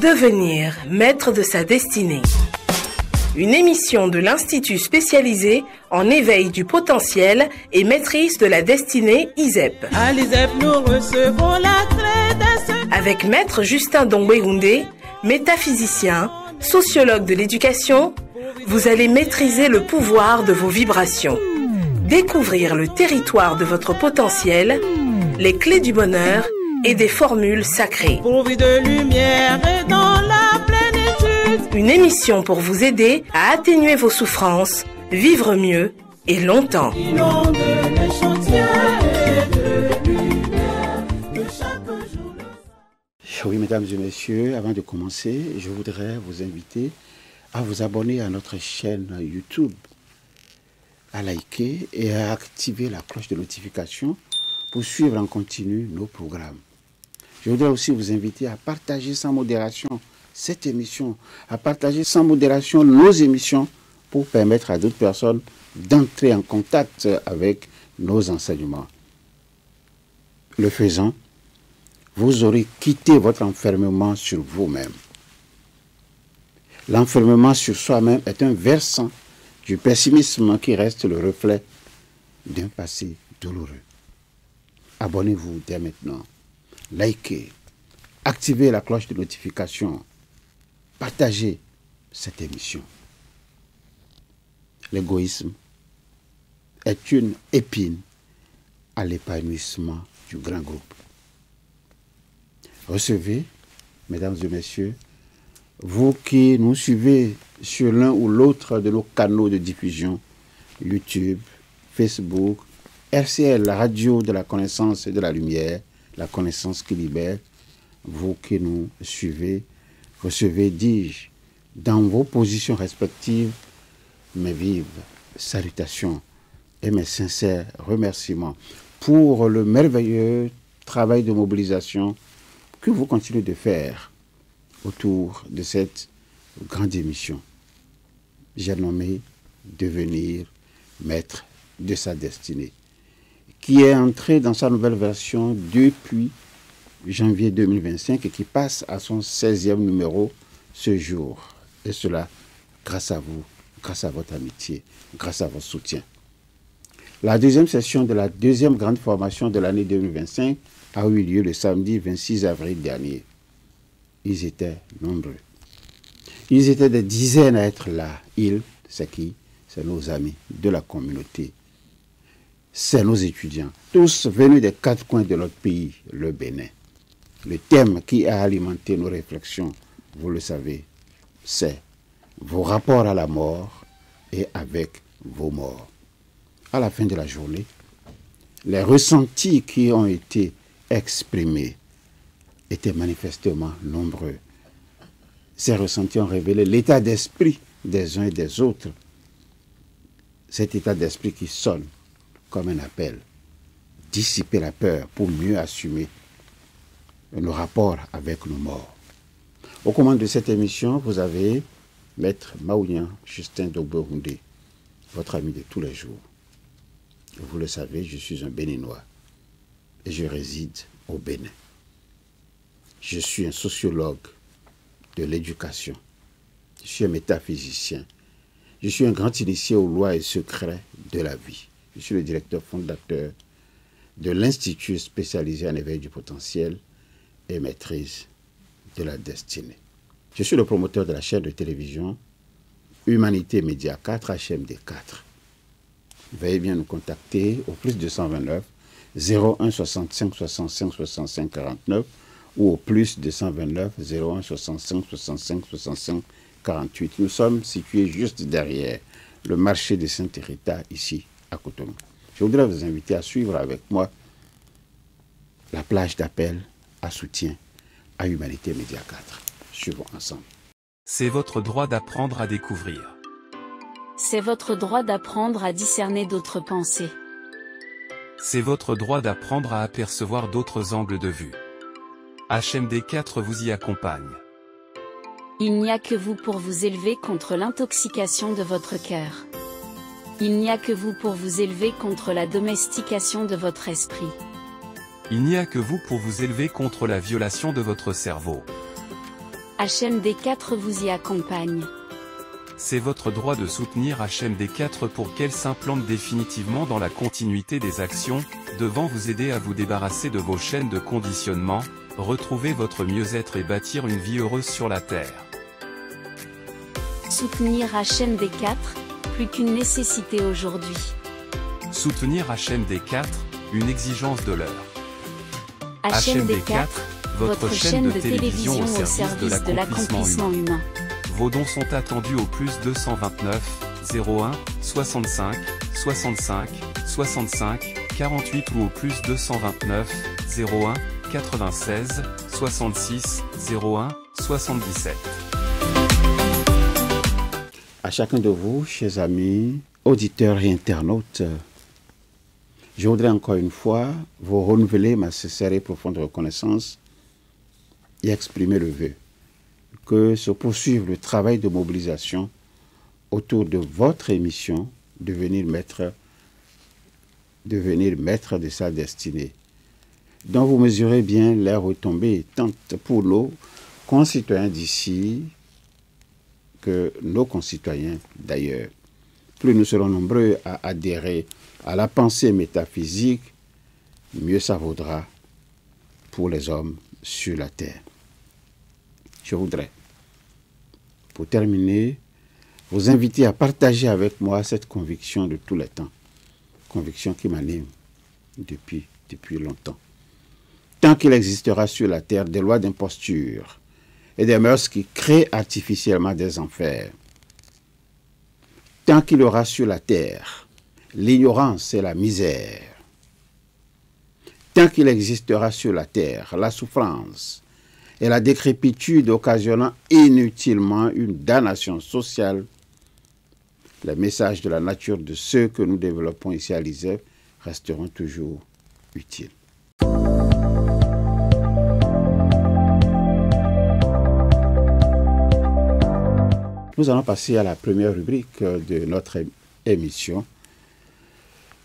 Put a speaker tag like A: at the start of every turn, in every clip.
A: Devenir maître de sa destinée. Une émission de l'Institut spécialisé en éveil du potentiel et maîtrise de la destinée ISEP.
B: À l'ISEP, nous recevons la clé.
A: Avec Maître Justin Dongwe-Houndé, métaphysicien, sociologue de l'éducation, vous allez maîtriser le pouvoir de vos vibrations, découvrir le territoire de votre potentiel, les clés du bonheur et des formules sacrées.
B: Pourvu de lumière et dans la plénitude.
A: Une émission pour vous aider à atténuer vos souffrances, vivre mieux et longtemps.
B: Inonde l'échantillon et de lumière de chaque jour.
C: Oui, mesdames et messieurs, avant de commencer, je voudrais vous inviter à vous abonner à notre chaîne YouTube, à liker et à activer la cloche de notification pour suivre en continu nos programmes. Je voudrais aussi vous inviter à partager sans modération cette émission, à partager sans modération nos émissions pour permettre à d'autres personnes d'entrer en contact avec nos enseignements. Le faisant, vous aurez quitté votre enfermement sur vous-même. L'enfermement sur soi-même est un versant du pessimisme qui reste le reflet d'un passé douloureux. Abonnez-vous dès maintenant, likez, activez la cloche de notification, partagez cette émission. L'égoïsme est une épine à l'épanouissement du grand groupe. Recevez, mesdames et messieurs, vous qui nous suivez sur l'un ou l'autre de nos canaux de diffusion, YouTube, Facebook, RCL, la radio de la connaissance et de la lumière, la connaissance qui libère, vous qui nous suivez, recevez, dis-je, dans vos positions respectives, mes vives salutations et mes sincères remerciements pour le merveilleux travail de mobilisation que vous continuez de faire autour de cette grande émission. J'ai nommé Devenir maître de sa destinée, qui est entrée dans sa nouvelle version depuis janvier 2025 et qui passe à son 16e numéro ce jour. Et cela grâce à vous, grâce à votre amitié, grâce à votre soutien. La deuxième session de la deuxième grande formation de l'année 2025 a eu lieu le samedi 26 avril dernier. Ils étaient nombreux. Ils étaient des dizaines à être là. Ils, c'est qui? C'est nos amis de la communauté. C'est nos étudiants, tous venus des quatre coins de notre pays, le Bénin. Le thème qui a alimenté nos réflexions, vous le savez, c'est vos rapports à la mort et avec vos morts. À la fin de la journée, les ressentis qui ont été exprimés étaient manifestement nombreux. Ces ressentis ont révélé l'état d'esprit des uns et des autres. Cet état d'esprit qui sonne comme un appel. Dissiper la peur pour mieux assumer nos rapports avec nos morts. Au commande de cette émission, vous avez Maître Maounian Justin Dongwe-Houndé, votre ami de tous les jours. Vous le savez, je suis un Béninois et je réside au Bénin. Je suis un sociologue de l'éducation. Je suis un métaphysicien. Je suis un grand initié aux lois et secrets de la vie. Je suis le directeur fondateur de l'Institut spécialisé en éveil du potentiel et maîtrise de la destinée. Je suis le promoteur de la chaîne de télévision Humanité Média 4, HMD 4. Veuillez bien nous contacter au plus 229 01 65 65 65 49 ou au plus 229 01 65 65 65 48. Nous sommes situés juste derrière le marché de Saint-Hérita, ici, à Cotonou. Je voudrais vous inviter à suivre avec moi la plage d'appel à soutien à Humanité Média 4. Suivons ensemble.
D: C'est votre droit d'apprendre à découvrir.
E: C'est votre droit d'apprendre à discerner d'autres pensées.
D: C'est votre droit d'apprendre à apercevoir d'autres angles de vue. HMD 4 vous y accompagne.
E: Il n'y a que vous pour vous élever contre l'intoxication de votre cœur. Il n'y a que vous pour vous élever contre la domestication de votre esprit.
D: Il n'y a que vous pour vous élever contre la violation de votre cerveau.
E: HMD4 vous y accompagne.
D: C'est votre droit de soutenir HMD4 pour qu'elle s'implante définitivement dans la continuité des actions, devant vous aider à vous débarrasser de vos chaînes de conditionnement, retrouver votre mieux-être et bâtir une vie heureuse sur la Terre.
E: Soutenir HMD4, plus qu'une nécessité aujourd'hui.
D: Soutenir HMD4, une exigence de l'heure.
E: HMD4, votre chaîne de télévision au service de l'accomplissement humain.
D: Vos dons sont attendus au plus 229 01 65 65 65 48 ou au plus 229 01 96 66 01 77.
C: À chacun de vous, chers amis, auditeurs et internautes, je voudrais encore une fois vous renouveler ma sincère et profonde reconnaissance et exprimer le vœu que se poursuive le travail de mobilisation autour de votre émission, devenir maître de sa destinée, dont vous mesurez bien les retombées tant pour nos concitoyens d'ici que nos concitoyens d'ailleurs. Plus nous serons nombreux à adhérer à la pensée métaphysique, mieux ça vaudra pour les hommes sur la terre. Je voudrais, pour terminer, vous inviter à partager avec moi cette conviction de tous les temps, conviction qui m'anime depuis longtemps. Tant qu'il existera sur la terre des lois d'imposture et des mœurs qui créent artificiellement des enfers, tant qu'il y aura sur la terre l'ignorance et la misère, tant qu'il existera sur la terre la souffrance et la décrépitude occasionnant inutilement une damnation sociale, les messages de la nature de ceux que nous développons ici à l'ISEP resteront toujours utiles. Nous allons passer à la première rubrique de notre émission.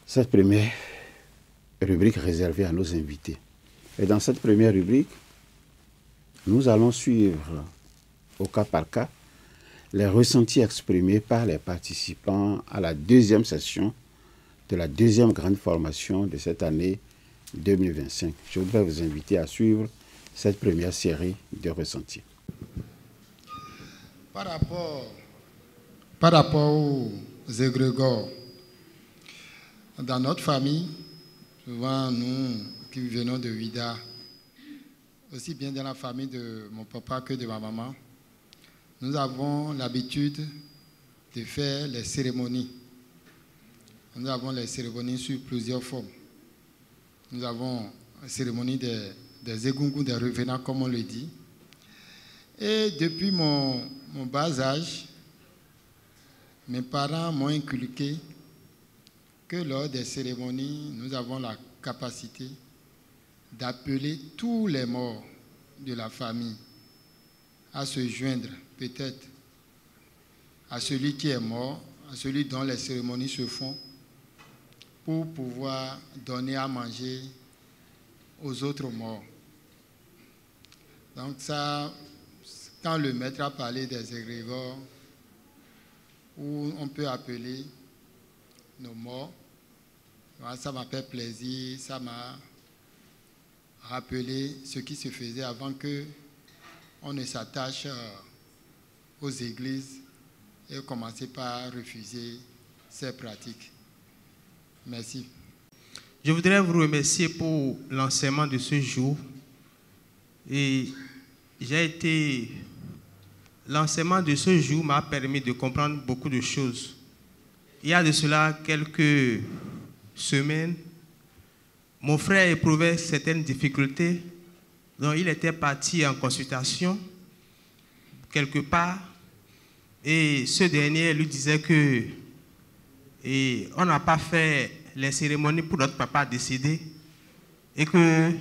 C: Cette première rubrique réservée à nos invités. Et dans cette première rubrique, nous allons suivre au cas par cas les ressentis exprimés par les participants à la deuxième session de la deuxième grande formation de cette année 2025. Je voudrais vous inviter à suivre cette première série de ressentis.
F: Par rapport aux égrégores, dans notre famille, souvent nous qui venons de Ouida, aussi bien dans la famille de mon papa que de ma maman, nous avons l'habitude de faire les cérémonies. Nous avons les cérémonies sur plusieurs formes. Nous avons la cérémonie des égungus, des revenants, comme on le dit. Et depuis mon bas âge, mes parents m'ont inculqué que lors des cérémonies, nous avons la capacité d'appeler tous les morts de la famille à se joindre peut-être à celui qui est mort, à celui dont les cérémonies se font, pour pouvoir donner à manger aux autres morts. Donc ça, quand le maître a parlé des égrégores, où on peut appeler nos morts, ça m'a fait plaisir, ça m'a rappelé ce qui se faisait avant que on ne s'attache aux églises et commencer par refuser ces pratiques. Merci.
G: Je voudrais vous remercier pour l'enseignement de ce jour. Et l'enseignement de ce jour m'a permis de comprendre beaucoup de choses. Il y a de cela quelques semaines, mon frère éprouvait certaines difficultés, donc il était parti en consultation quelque part, et ce dernier lui disait que on n'a pas fait les cérémonies pour notre papa décédé, et que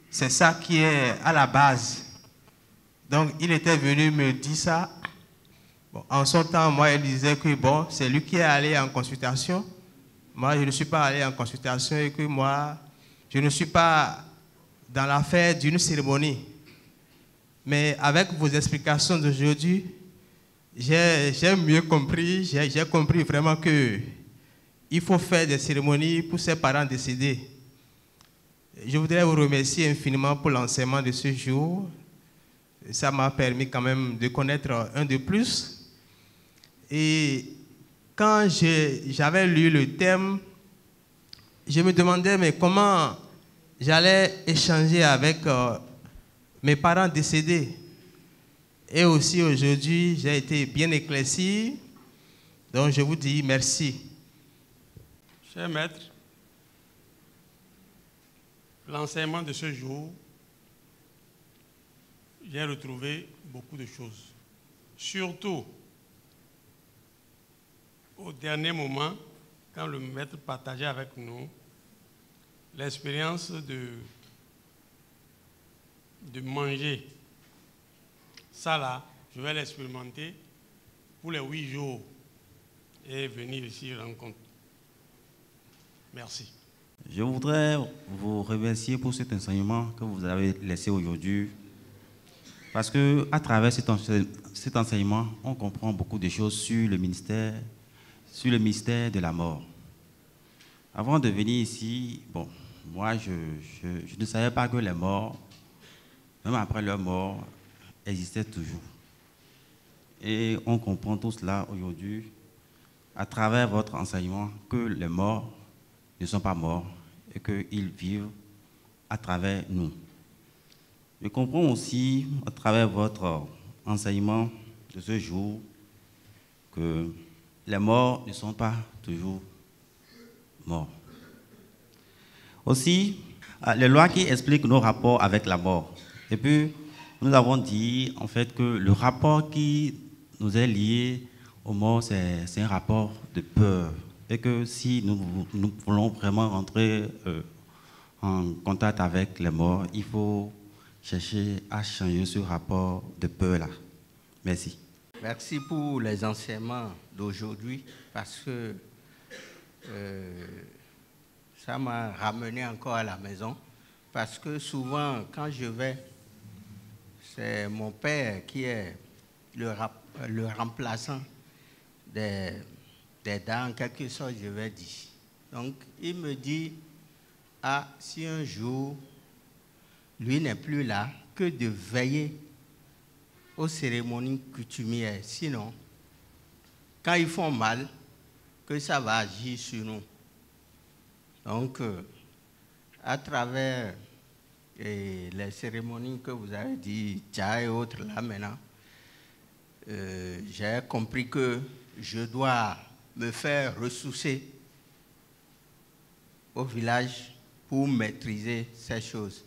G: c'est ça qui est à la base. Donc il était venu me dire ça. Bon, en son temps, moi, il disait que bon, c'est lui qui est allé en consultation. Moi, je ne suis pas allé en consultation et que moi, je ne suis pas dans l'affaire d'une cérémonie. Mais avec vos explications d'aujourd'hui, j'ai mieux compris, j'ai compris vraiment que il faut faire des cérémonies pour ses parents décédés. Je voudrais vous remercier infiniment pour l'enseignement de ce jour. Ça m'a permis quand même de connaître un de plus. Et quand j'avais lu le thème, je me demandais mais comment j'allais échanger avec mes parents décédés. Et aussi aujourd'hui, j'ai été bien éclairci. Donc je vous dis merci.
H: Cher maître, l'enseignement de ce jour, j'ai retrouvé beaucoup de choses. Surtout au dernier moment, quand le maître partageait avec nous l'expérience de manger. Ça là, je vais l'expérimenter pour les 8 jours et venir ici rendre compte. Merci.
I: Je voudrais vous remercier pour cet enseignement que vous avez laissé aujourd'hui. Parce qu'à travers cet enseignement, on comprend beaucoup de choses sur le mystère de la mort. Avant de venir ici, bon, moi, je ne savais pas que les morts, même après leur mort, existaient toujours. Et on comprend tout cela aujourd'hui, à travers votre enseignement, que les morts ne sont pas morts et qu'ils vivent à travers nous. Je comprends aussi, à travers votre enseignement de ce jour, que les morts ne sont pas toujours morts. Aussi, les lois qui expliquent nos rapports avec la mort. Et puis, nous avons dit, en fait, que le rapport qui nous est lié aux morts, c'est un rapport de peur. Et que si nous voulons vraiment rentrer en contact avec les morts, il faut chercher à changer ce rapport de peur-là. Merci.
J: Merci pour les enseignements d'aujourd'hui, parce que ça m'a ramené encore à la maison. Parce que souvent, quand je vais, c'est mon père qui est le remplaçant des dents, en quelque sorte, je vais dire. Donc, il me dit, ah, si un jour, lui n'est plus là, que de veiller aux cérémonies coutumières. Sinon, quand ils font mal, que ça va agir sur nous. Donc, à travers les cérémonies que vous avez dit, Tcha et autres, là maintenant, j'ai compris que je dois me faire ressourcer au village pour maîtriser ces choses.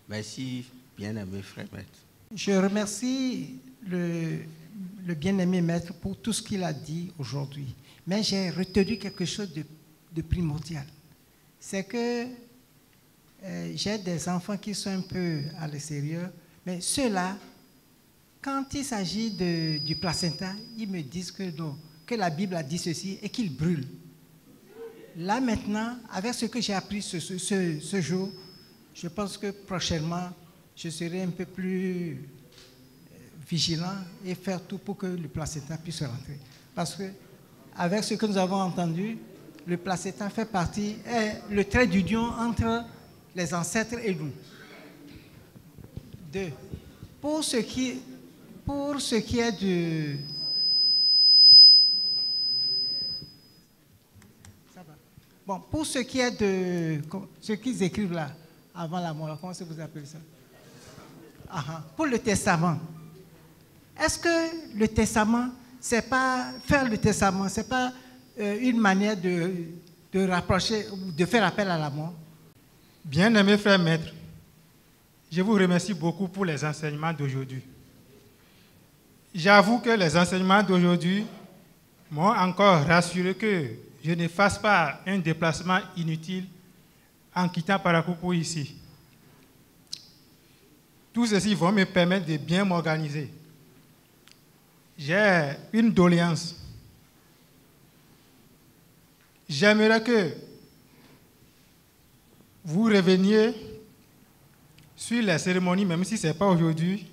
J: Merci, bien-aimé frère maître.
K: Je remercie le bien-aimé maître pour tout ce qu'il a dit aujourd'hui. Mais j'ai retenu quelque chose de primordial. C'est que j'ai des enfants qui sont un peu à l'extérieur, mais ceux-là, quand il s'agit du placenta, ils me disent que non, que la Bible a dit ceci et qu'ils brûlent. Là maintenant, avec ce que j'ai appris ce jour, je pense que prochainement, je serai un peu plus vigilant et faire tout pour que le placenta puisse rentrer. Parce que, avec ce que nous avons entendu, le placenta fait partie, est le trait d'union entre les ancêtres et nous. Deux, pour ce qui est de... Ça va. Bon, pour ce qui est de... Ce qu'ils écrivent là, avant la mort, comment est-ce que vous appelez ça? Pour le testament. Est-ce que le testament, c'est pas... Faire le testament, c'est pas une manière de rapprocher, de faire appel à la mort?
L: Bien-aimé frère maître, je vous remercie beaucoup pour les enseignements d'aujourd'hui. J'avoue que les enseignements d'aujourd'hui m'ont encore rassuré que je ne fasse pas un déplacement inutile en quittant Paracoupou ici. Tout ceci va me permettre de bien m'organiser. j'ai une doléance. J'aimerais que vous reveniez sur les cérémonies, même si ce n'est pas aujourd'hui,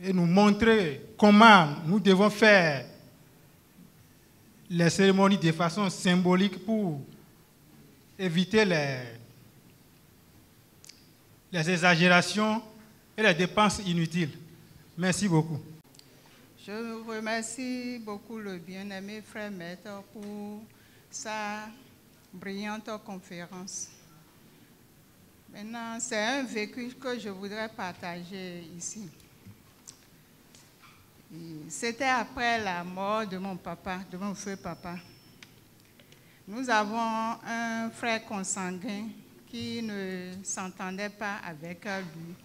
L: et nous montrer comment nous devons faire les cérémonies de façon symbolique pour éviter les exagérations et les dépenses inutiles. Merci beaucoup.
B: Je remercie beaucoup le bien-aimé frère Maître pour sa brillante conférence. Maintenant, c'est un vécu que je voudrais partager ici. C'était après la mort de mon papa, de mon feu papa. Nous avons un frère consanguin qui ne s'entendait pas avec lui.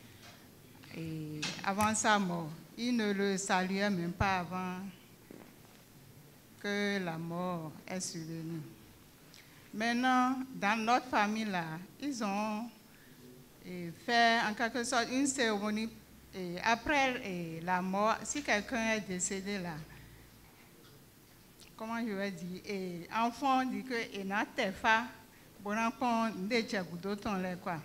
B: Et avant sa mort, il ne le saluait même pas avant que la mort est survenue. Maintenant, dans notre famille là, ils ont fait en quelque sorte une cérémonie. Et après la mort, si quelqu'un est décédé là, comment je vais dire, et enfant dit que et n'a pas bon enfant de quoi.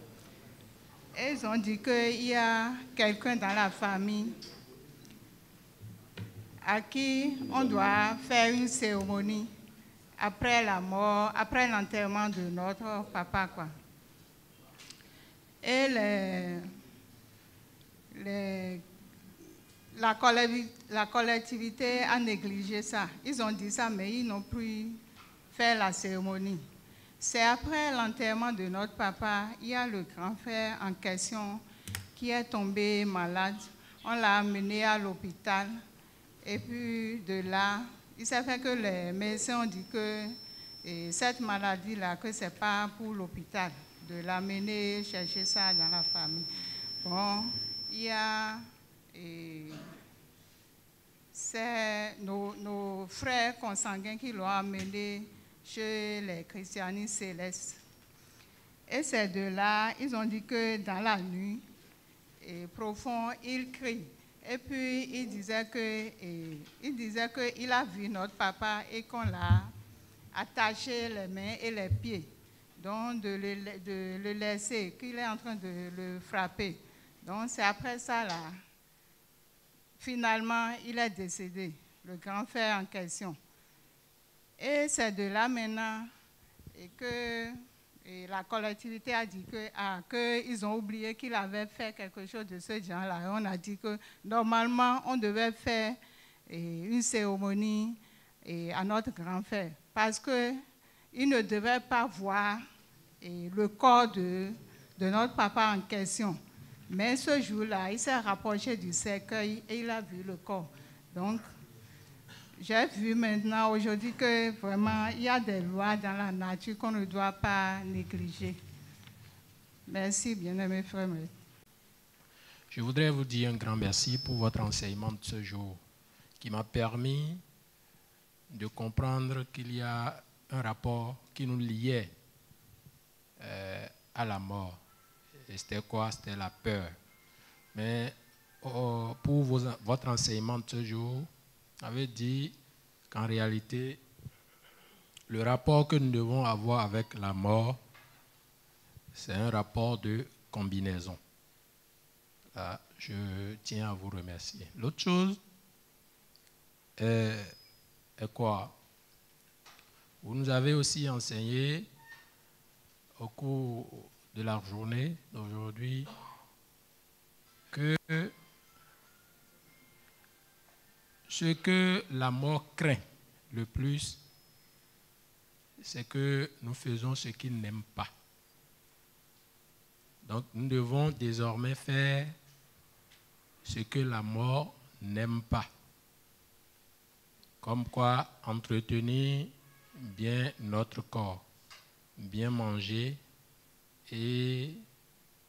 B: Et ils ont dit qu'il y a quelqu'un dans la famille à qui on doit faire une cérémonie après la mort, après l'enterrement de notre papa quoi. Et la collectivité a négligé ça. Ils ont dit ça, mais ils n'ont plus fait la cérémonie. C'est après l'enterrement de notre papa, il y a le grand frère en question qui est tombé malade. On l'a amené à l'hôpital. Et puis de là, il s'est fait que les médecins ont dit que cette maladie-là, que ce n'est pas pour l'hôpital, de l'amener chercher ça dans la famille. Bon, il y a... c'est nos frères consanguins qui l'ont amené chez les christianistes célestes. Et ces deux-là, ils ont dit que dans la nuit profond, ils crient. Et puis, il disait qu'il a vu notre papa et qu'on l'a attaché les mains et les pieds. Donc, de le laisser, qu'il est en train de le frapper. Donc, c'est après ça, là, finalement, il est décédé, le grand frère en question. Et c'est de là maintenant que la collectivité a dit qu'ils ont oublié qu'il avait fait quelque chose de ce genre-là. On a dit que normalement, on devait faire une cérémonie à notre grand frère parce qu'il ne devait pas voir le corps de notre papa en question. Mais ce jour-là, il s'est rapproché du cercueil et il a vu le corps. Donc, j'ai vu maintenant aujourd'hui que vraiment, il y a des lois dans la nature qu'on ne doit pas négliger. Merci, bien-aimé frère.
M: Je voudrais vous dire un grand merci pour votre enseignement de ce jour qui m'a permis de comprendre qu'il y a un rapport qui nous liait à la mort. Et c'était quoi? C'était la peur. Mais pour votre enseignement de ce jour, avait dit qu'en réalité, le rapport que nous devons avoir avec la mort, c'est un rapport de combinaison. Là, je tiens à vous remercier. L'autre chose est quoi? Vous nous avez aussi enseigné au cours de la journée d'aujourd'hui que ce que la mort craint le plus, c'est que nous faisons ce qu'il n'aime pas. Donc nous devons désormais faire ce que la mort n'aime pas. Comme quoi entretenir bien notre corps, bien manger et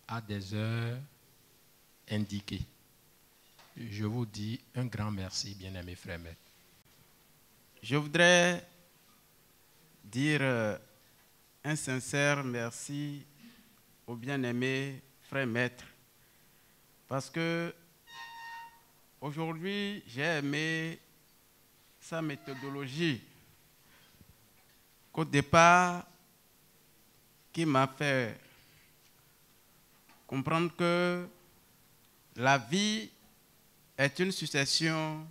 M: à des heures indiquées. Je vous dis un grand merci, bien-aimés frères maîtres.
N: Je voudrais dire un sincère merci au bien-aimé frère maître, parce que aujourd'hui, j'ai aimé sa méthodologie qu'au départ, qui m'a fait comprendre que la vie est une succession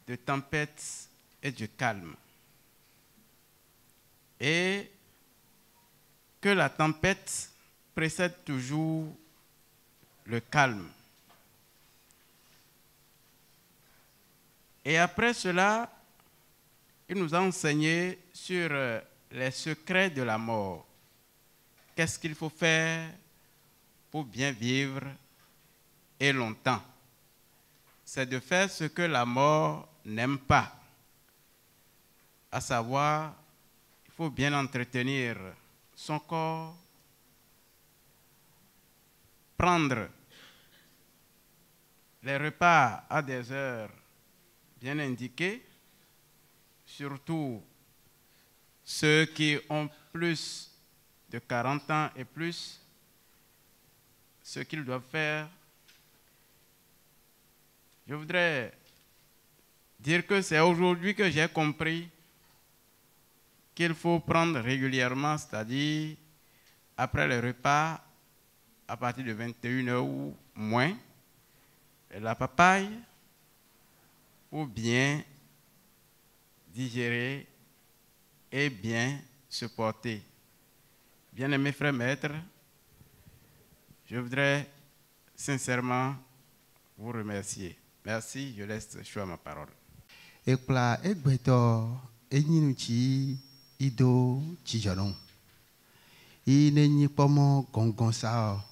N: de tempêtes et de calme. Et que la tempête précède toujours le calme. Et après cela, il nous a enseigné sur les secrets de la mort. Qu'est-ce qu'il faut faire pour bien vivre et longtemps? C'est de faire ce que la mort n'aime pas. À savoir, il faut bien entretenir son corps, prendre les repas à des heures bien indiquées, surtout ceux qui ont plus de 40 ans et plus, ce qu'ils doivent faire. Je voudrais dire que c'est aujourd'hui que j'ai compris qu'il faut prendre régulièrement, c'est-à-dire après le repas, à partir de 21h ou moins, la papaye pour bien digérer et bien se porter. Bien-aimés frères maîtres, je voudrais sincèrement vous remercier. Merci, je laisse choix ma parole.
J: Ekpla egbeto enyinuchi ido chijonon. Inenyi pomo gongon sao.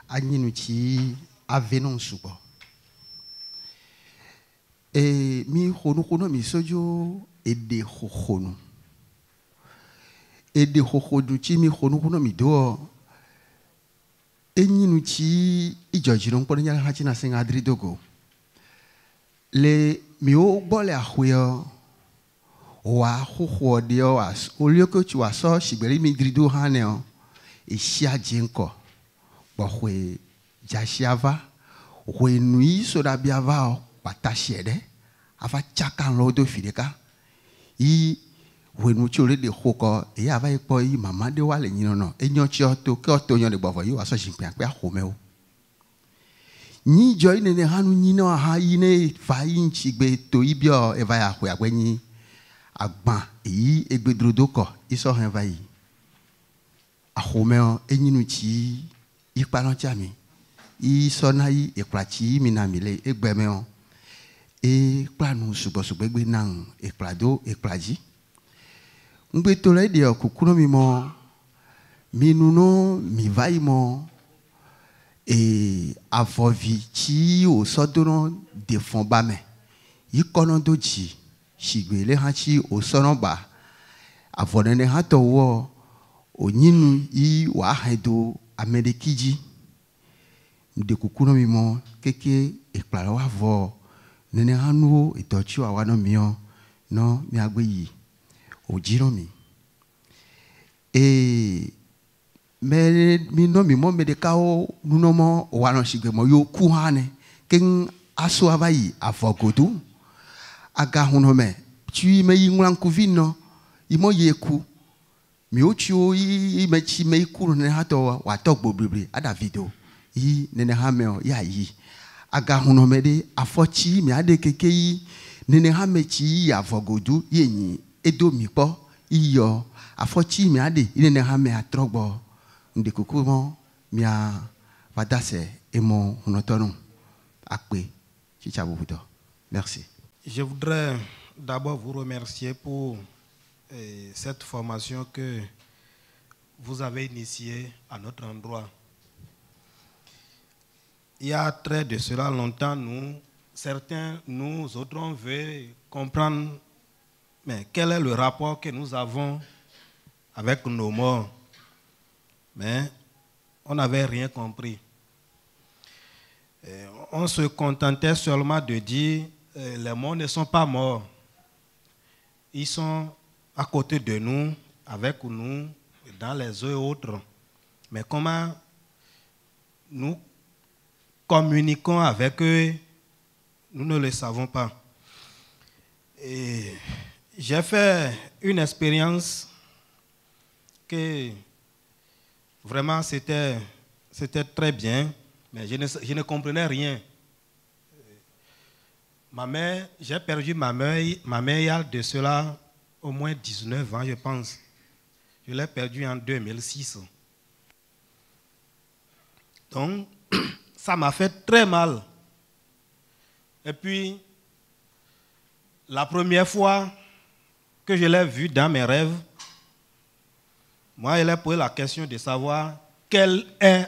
J: Anyinuchi avenon subo. E mi hono mi sojo ede hono. Ede hono chi mi hono mi do. Enyinuchi ijojiron ponya hachina senga adridogo. Le mio bole ahweo wa hoho dio as olioko tu aso shiberi mi drido haneo e shia jenko bo hwe jashiava hwe nui so da biava patashiede ava chakan lodo fideka I hwe nu chole de hoko e ava ipo I mama de wale nyino no enyo chi oto ke oto nyo de bovo yi aso shinpia pe ahomeo ni joy ne hanu nyino ha ine fa inchi gbe to ibio eva ya hwe agbenyi agban yi egbedrodoko iso han va yi ahomeo enyinu chi ipano chami iso na yi eplachi minamile egbemeo e planu subo gbe nan eplado eplaji ngbe to le de okukuno mi mo minuno mi vai mo e avovi chi o sodono de fon ba me ikono doji shigwele hachi o sono ba avonene hato wo onyinu I wa hedo amerikiji de kukuno mi mo keke ekplara wa vo nene hanu itochi wa no mio no mi agbe yi ojiro mi e mi no mi mo me de kao nuno mo wa no shigbe mo yo ku hane ken aso avayi afogodu aga huno me tui me yinglan kuvino imo yeku mi ochu I me chi me ku ne hato wa togbo bibri ada video I nene ha me ya yi aga huno me de afochi mi ade keke yi nene ha me chi ya afogodu yenyi edo mi po iyo afochi mi ade nene ha me atrogbo nde kukumo mia vadase emo hunotono akpe chichabudo. Merci.
L: Je voudrais d'abord vous remercier pour cette formation que vous avez initiée à notre endroit. Il y a très de cela longtemps, certains, nous autres, on veut comprendre mais quel est le rapport que nous avons avec nos morts. Mais on n'avait rien compris. On se contentait seulement de dire les morts ne sont pas morts. Ils sont à côté de nous, avec nous, dans les eaux et autres. Mais comment nous communiquons avec eux nous ne le savons pas. Et j'ai fait une expérience que vraiment c'était très bien, mais je ne comprenais rien. J'ai perdu ma mère il y a de cela au moins 19 ans, je pense. Je l'ai perdue en 2006. Donc, ça m'a fait très mal. Et puis, la première fois que je l'ai vue dans mes rêves, moi, elle a posé la question de savoir quelle est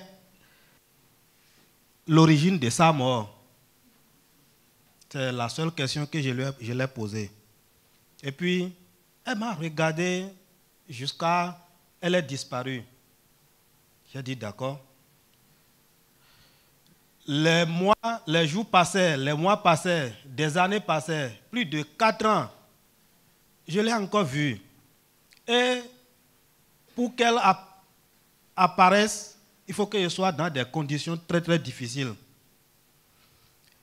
L: l'origine de sa mort. C'est la seule question que je lui ai posée. Et puis, elle m'a regardé jusqu'à elle est disparue. J'ai dit d'accord. Les jours passaient, les mois passaient, des années passaient, plus de 4 ans. Je l'ai encore vue. Et pour qu'elle apparaisse, il faut qu'elle soit dans des conditions très très difficiles.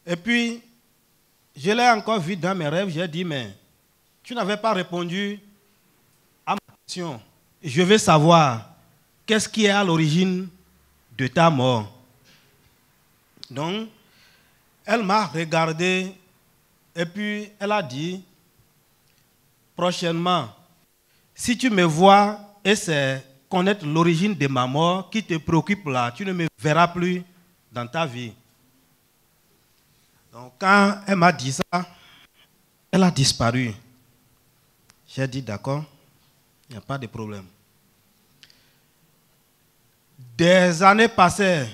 L: Et puis, je l'ai encore vue dans mes rêves, j'ai dit, mais tu n'avais pas répondu à ma question. Je veux savoir qu'est-ce qui est à l'origine de ta mort. Donc, elle m'a regardé et puis elle a dit, prochainement, si tu me vois et c'est connaître l'origine de ma mort qui te préoccupe là, tu ne me verras plus dans ta vie. Donc, quand elle m'a dit ça, elle a disparu. J'ai dit d'accord, il n'y a pas de problème. Des années passaient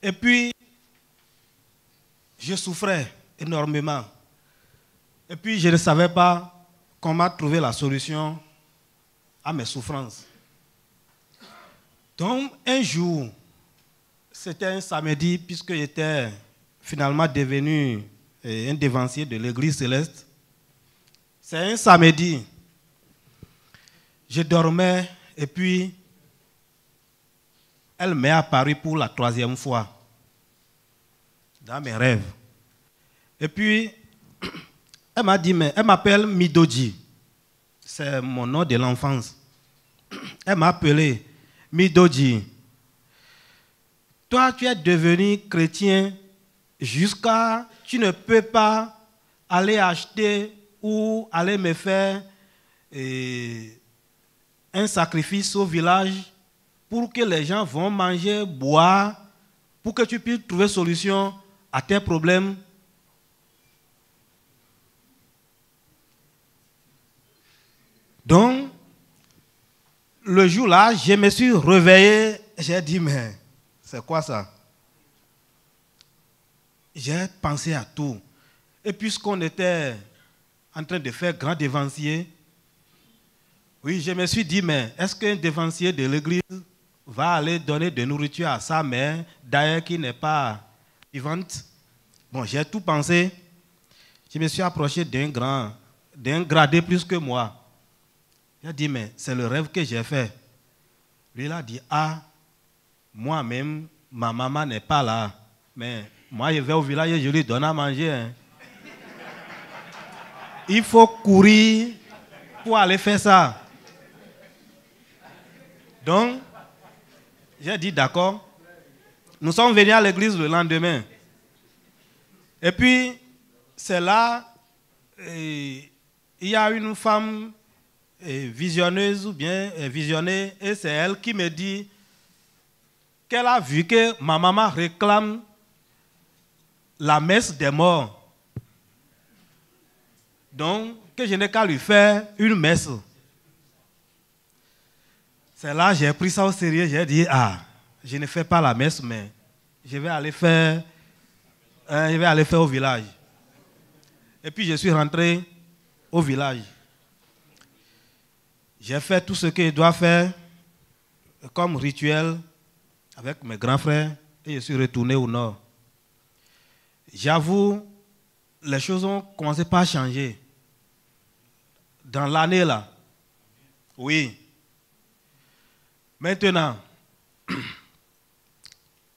L: et puis je souffrais énormément. Et puis je ne savais pas comment trouver la solution à mes souffrances. Donc un jour, c'était un samedi, puisque j'étais finalement devenu un dévancier de l'Église céleste. C'est un samedi. Je dormais et puis elle m'est apparue pour la 3e fois dans mes rêves. Et puis, elle m'a dit, mais elle m'appelle Midoji. C'est mon nom de l'enfance. Elle m'a appelé Midoji. Toi, tu es devenu chrétien jusqu'à... Tu ne peux pas aller acheter ou aller me faire un sacrifice au village pour que les gens vont manger, boire, pour que tu puisses trouver solution à tes problèmes. Donc, le jour-là, je me suis réveillé, j'ai dit, mais c'est quoi ça? J'ai pensé à tout. Et puisqu'on était en train de faire grand dévancier, oui, je me suis dit, mais est-ce qu'un dévancier de l'église va aller donner de nourriture à sa mère, d'ailleurs qui n'est pas vivante? Bon, j'ai tout pensé. Je me suis approché d'un gradé plus que moi. Il a dit, mais c'est le rêve que j'ai fait. Lui, il a dit, ah, moi-même, ma maman n'est pas là. Mais moi, je vais au village et je lui donne à manger. Hein. Il faut courir pour aller faire ça. Donc, j'ai dit, d'accord. Nous sommes venus à l'église le lendemain. Et puis, c'est là, il y a une femme visionneuse ou bien visionnée, et c'est elle qui me dit qu'elle a vu que ma maman réclame la messe des morts. Donc, que je n'ai qu'à lui faire une messe. C'est là que j'ai pris ça au sérieux. J'ai dit, ah, je ne fais pas la messe, mais je vais aller faire au village. Et puis, je suis rentré au village. J'ai fait tout ce que je dois faire comme rituel avec mes grands frères et je suis retourné au nord. J'avoue, les choses ont commencé par changer. Dans l'année là, oui. Maintenant,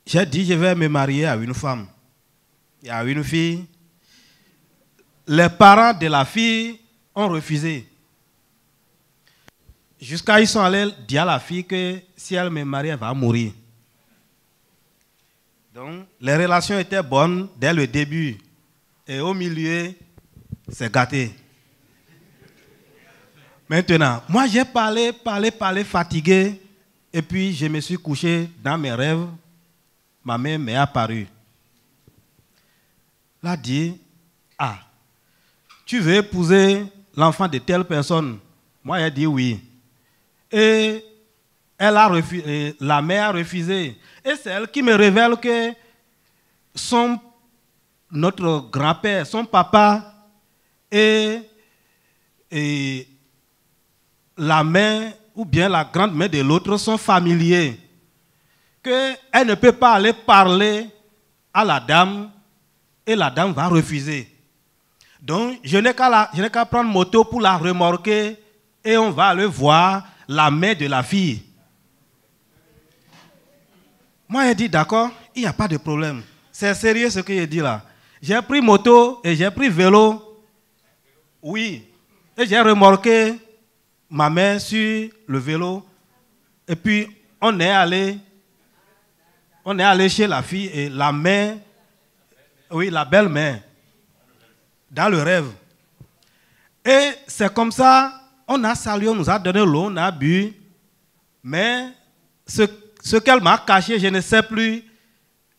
L: j'ai dit je vais me marier à une femme et à une fille.
O: les parents de la fille ont refusé. Jusqu'à ils sont allés dire à la fille que si elle me marie, elle va mourir. Donc, les relations étaient bonnes dès le début. Et au milieu, c'est gâté. Maintenant, moi j'ai parlé, fatigué. Et puis je me suis couché dans mes rêves. Ma mère m'est apparue. Elle a dit, ah, tu veux épouser l'enfant de telle personne? Moi j'ai dit oui. Et elle a refusé, la mère a refusé. Et c'est elle qui me révèle que notre grand-père, son papa et la mère ou bien la grande-mère de l'autre sont familiers. Qu'elle ne peut pas aller parler à la dame et la dame va refuser. Donc, je n'ai qu'à prendre moto pour la remorquer et on va aller voir la mère de la fille. Moi, j'ai dit, d'accord, il n'y a pas de problème. C'est sérieux ce que j'ai dit là. J'ai pris moto et j'ai pris vélo. Oui. Et j'ai remorqué ma mère sur le vélo. Et puis, on est allé chez la fille et la mère, oui, la belle-mère, dans le rêve. Et c'est comme ça, on a salué, on nous a donné l'eau, on a bu. Mais ce qu'elle m'a caché, je ne sais plus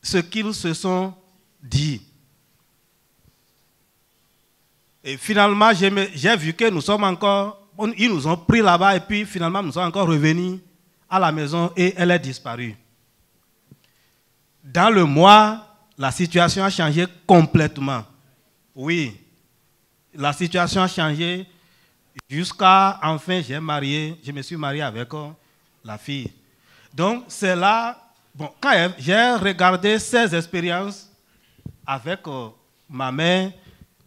O: ce qu'ils se sont dit. Et finalement, j'ai vu que nous sommes encore, ils nous ont pris là-bas et puis finalement nous sommes encore revenus à la maison et elle est disparue. Dans le mois, la situation a changé complètement. Oui, la situation a changé jusqu'à, enfin, je me suis marié avec la fille. Donc, c'est là, bon, quand j'ai regardé ces expériences avec ma mère,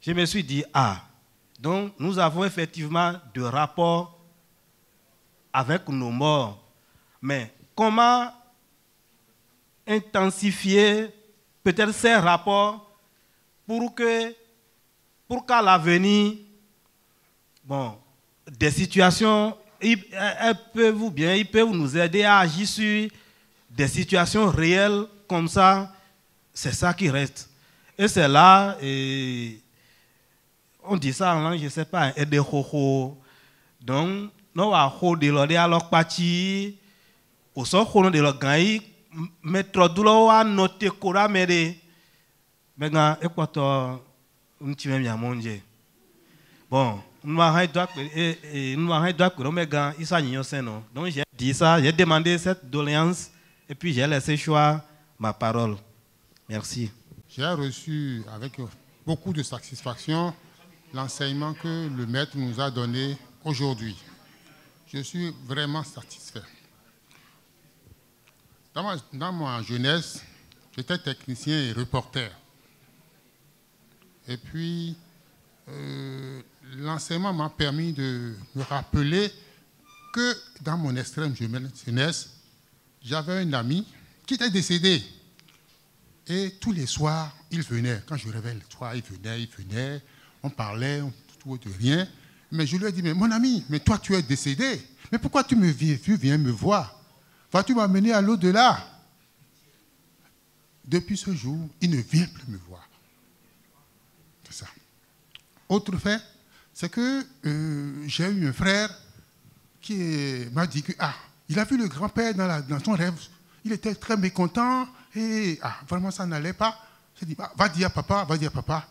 O: je me suis dit, ah, donc nous avons effectivement de rapports avec nos morts. Mais comment intensifier peut-être ces rapports pour qu'à l'avenir, bon, des situations, ils peuvent nous aider à agir sur des situations réelles comme ça, c'est ça qui reste. Et c'est là, on dit ça en langue, je ne sais pas, et des ho-ho. Donc, nous avons des lodés à leur parti, au sort de leur gaï, mettre de l'eau à noter quoi, mais maintenant, équateur, on tient bien manger. Bon, donc j'ai dit ça, j'ai demandé cette doléance et puis j'ai laissé choix ma parole. Merci.
F: J'ai reçu avec beaucoup de satisfaction l'enseignement que le maître nous a donné aujourd'hui. Je suis vraiment satisfait. Dans ma jeunesse, j'étais technicien et reporter. Et puis, l'enseignement m'a permis de me rappeler que dans mon extrême jeunesse, j'avais un ami qui était décédé. Et tous les soirs, il venait. Quand je rêvais le soir, il venait. On parlait, tout de rien. Mais je lui ai dit, mais mon ami, mais toi tu es décédé. Mais pourquoi tu viens me voir? Vas-tu m'amener à l'au-delà? Depuis ce jour, il ne vient plus me voir. C'est ça. Autre fait, c'est que j'ai eu un frère qui m'a dit que il a vu le grand-père dans son rêve. Il était très mécontent et vraiment ça n'allait pas. J'ai dit, va dire à papa, va dire à papa.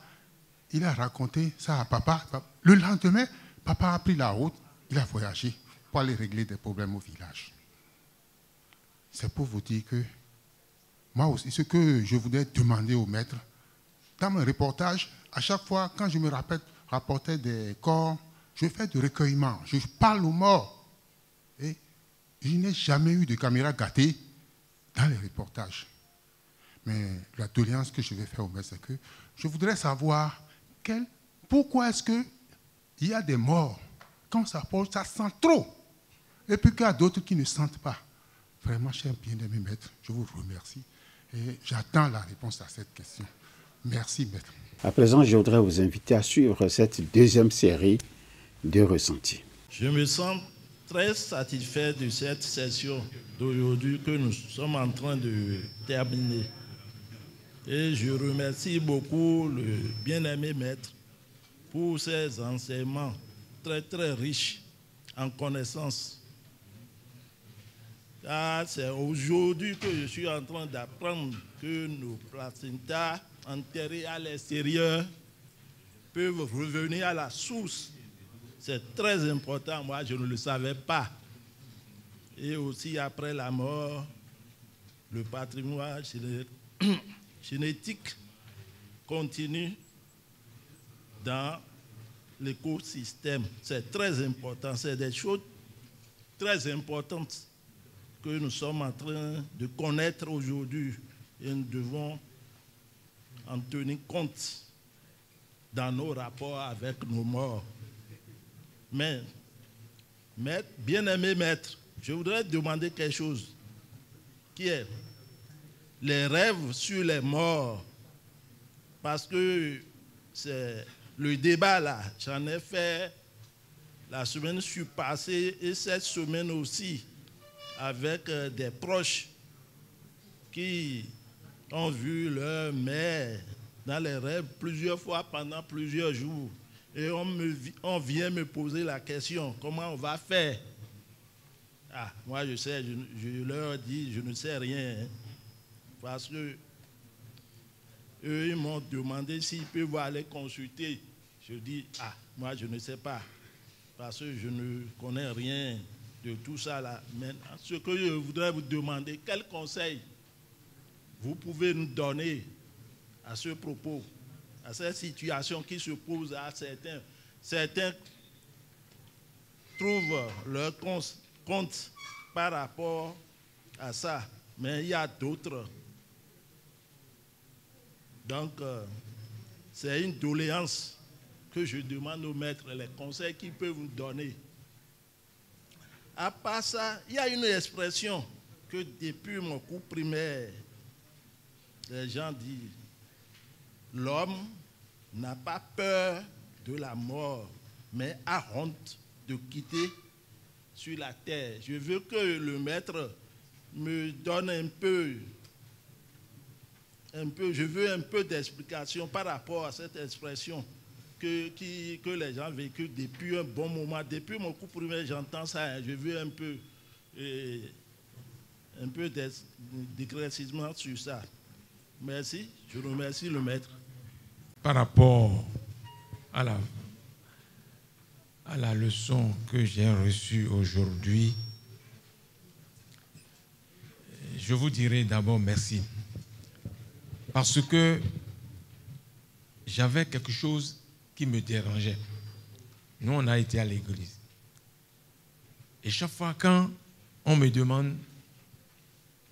F: Il a raconté ça à papa. Le lendemain, papa a pris la route, il a voyagé pour aller régler des problèmes au village. C'est pour vous dire que moi aussi, ce que je voudrais demander au maître, dans mon reportage, à chaque fois, quand je me rapportais des corps, je fais du recueillement, je parle aux morts. Et je n'ai jamais eu de caméra gâtée dans les reportages. Mais la doléance que je vais faire au maître, c'est que je voudrais savoir pourquoi est-ce qu'il y a des morts, quand ça porte, ça sent trop, et puis qu'il y a d'autres qui ne sentent pas. Vraiment, cher bien-aimé maître, je vous remercie et j'attends la réponse à cette question. Merci, maître.
C: À présent, je voudrais vous inviter à suivre cette deuxième série de ressentis.
P: Je me sens très satisfait de cette session d'aujourd'hui que nous sommes en train de terminer. Et je remercie beaucoup le bien-aimé maître pour ses enseignements très très riches en connaissances. C'est aujourd'hui que je suis en train d'apprendre que nos placentas enterrés à l'extérieur peuvent revenir à la source. C'est très important, moi je ne le savais pas. Et aussi après la mort, le patrimoine génétique continue dans l'écosystème. C'est très important, c'est des choses très importantes que nous sommes en train de connaître aujourd'hui et nous devons en tenir compte dans nos rapports avec nos morts. Mais, bien-aimé maître, je voudrais demander quelque chose qui est les rêves sur les morts, parce que c'est le débat là, j'en ai fait la semaine passée et cette semaine aussi avec des proches qui ont vu leur mère dans les rêves plusieurs fois pendant plusieurs jours. Et on vient me poser la question, comment on va faire? Ah, moi je sais, je leur dis, je ne sais rien. Hein, parce que eux, ils m'ont demandé s'ils peuvent aller consulter. Je dis, ah, moi je ne sais pas. Parce que je ne connais rien de tout ça là. Maintenant, ce que je voudrais vous demander, quel conseil vous pouvez nous donner à ce propos, à cette situation qui se pose à certains. Certains trouvent leur compte par rapport à ça, mais il y a d'autres. Donc, c'est une doléance que je demande aux maîtres, les conseils qu'ils peuvent nous donner. À part ça, il y a une expression que depuis mon cours primaire, les gens disent, l'homme n'a pas peur de la mort, mais a honte de quitter sur la terre. Je veux que le maître me donne je veux un peu d'explication par rapport à cette expression que les gens vécu depuis un bon moment. Depuis mon cours primaire, j'entends ça. Hein, je veux un peu d'éclaircissement sur ça. Merci, je remercie le maître.
M: Par rapport à la leçon que j'ai reçue aujourd'hui, je vous dirai d'abord merci. Parce que j'avais quelque chose qui me dérangeait. Nous, on a été à l'église. Et chaque fois quand on me demande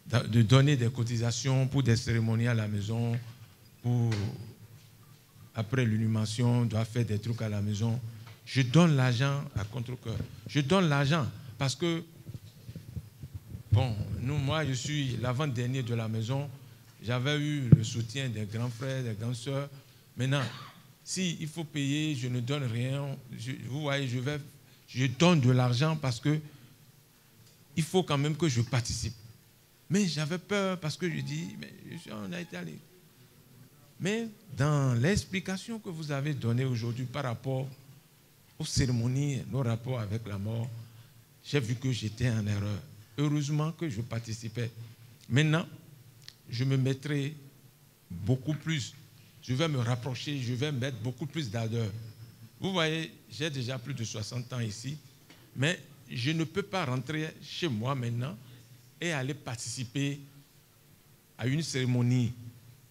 M: de donner des cotisations pour des cérémonies à la maison, après l'inhumation, on doit faire des trucs à la maison, je donne l'argent à contre-cœur. Je donne l'argent parce que, bon, moi, je suis l'avant-dernier de la maison. J'avais eu le soutien des grands frères, des grandes sœurs. Maintenant, s'il faut payer, je ne donne rien. Vous voyez, je donne de l'argent parce que il faut quand même que je participe. Mais j'avais peur parce que je dis, mais on a été allé. Mais dans l'explication que vous avez donnée aujourd'hui par rapport aux cérémonies, nos rapports avec la mort, j'ai vu que j'étais en erreur. Heureusement que je participais. Maintenant, je me mettrai beaucoup plus. Je vais me rapprocher, je vais mettre beaucoup plus d'ardeur. Vous voyez, j'ai déjà plus de 60 ans ici, mais je ne peux pas rentrer chez moi maintenant et aller participer à une cérémonie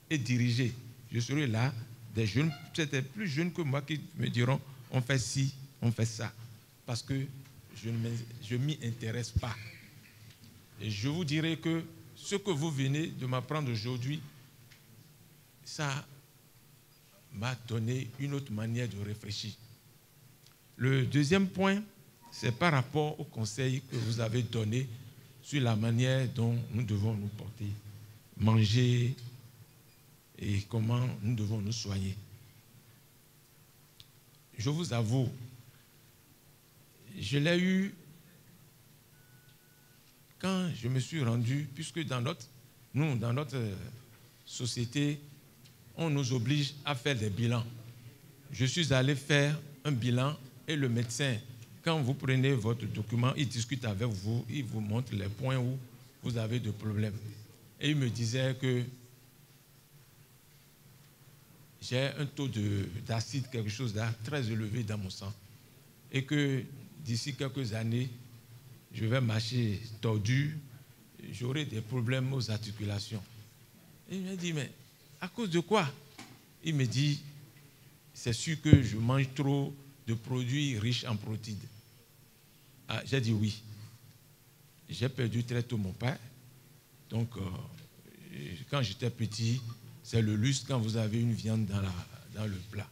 M: et diriger. Je serai là, des jeunes, peut-être plus jeunes que moi, qui me diront, on fait ci, on fait ça, parce que je ne m'y intéresse pas. Et je vous dirai que ce que vous venez de m'apprendre aujourd'hui, ça m'a donné une autre manière de réfléchir. Le deuxième point, c'est par rapport au conseil que vous avez donné sur la manière dont nous devons nous porter, manger
Q: et comment nous devons nous soigner. Je vous avoue, je l'ai eu quand je me suis rendu, puisque dans notre société, on nous oblige à faire des bilans. Je suis allé faire un bilan et le médecin, quand vous prenez votre document, il discute avec vous, il vous montre les points où vous avez de problèmes. Et il me disait que j'ai un taux d'acide, quelque chose là, très élevé dans mon sang. Et que d'ici quelques années, je vais marcher tordu, j'aurai des problèmes aux articulations. Et il m'a dit, mais à cause de quoi? Il me dit, c'est sûr que je mange trop de produits riches en protéines. Ah, j'ai dit oui. J'ai perdu très tôt mon père. Donc, quand j'étais petit, c'est le luxe quand vous avez une viande dans le plat.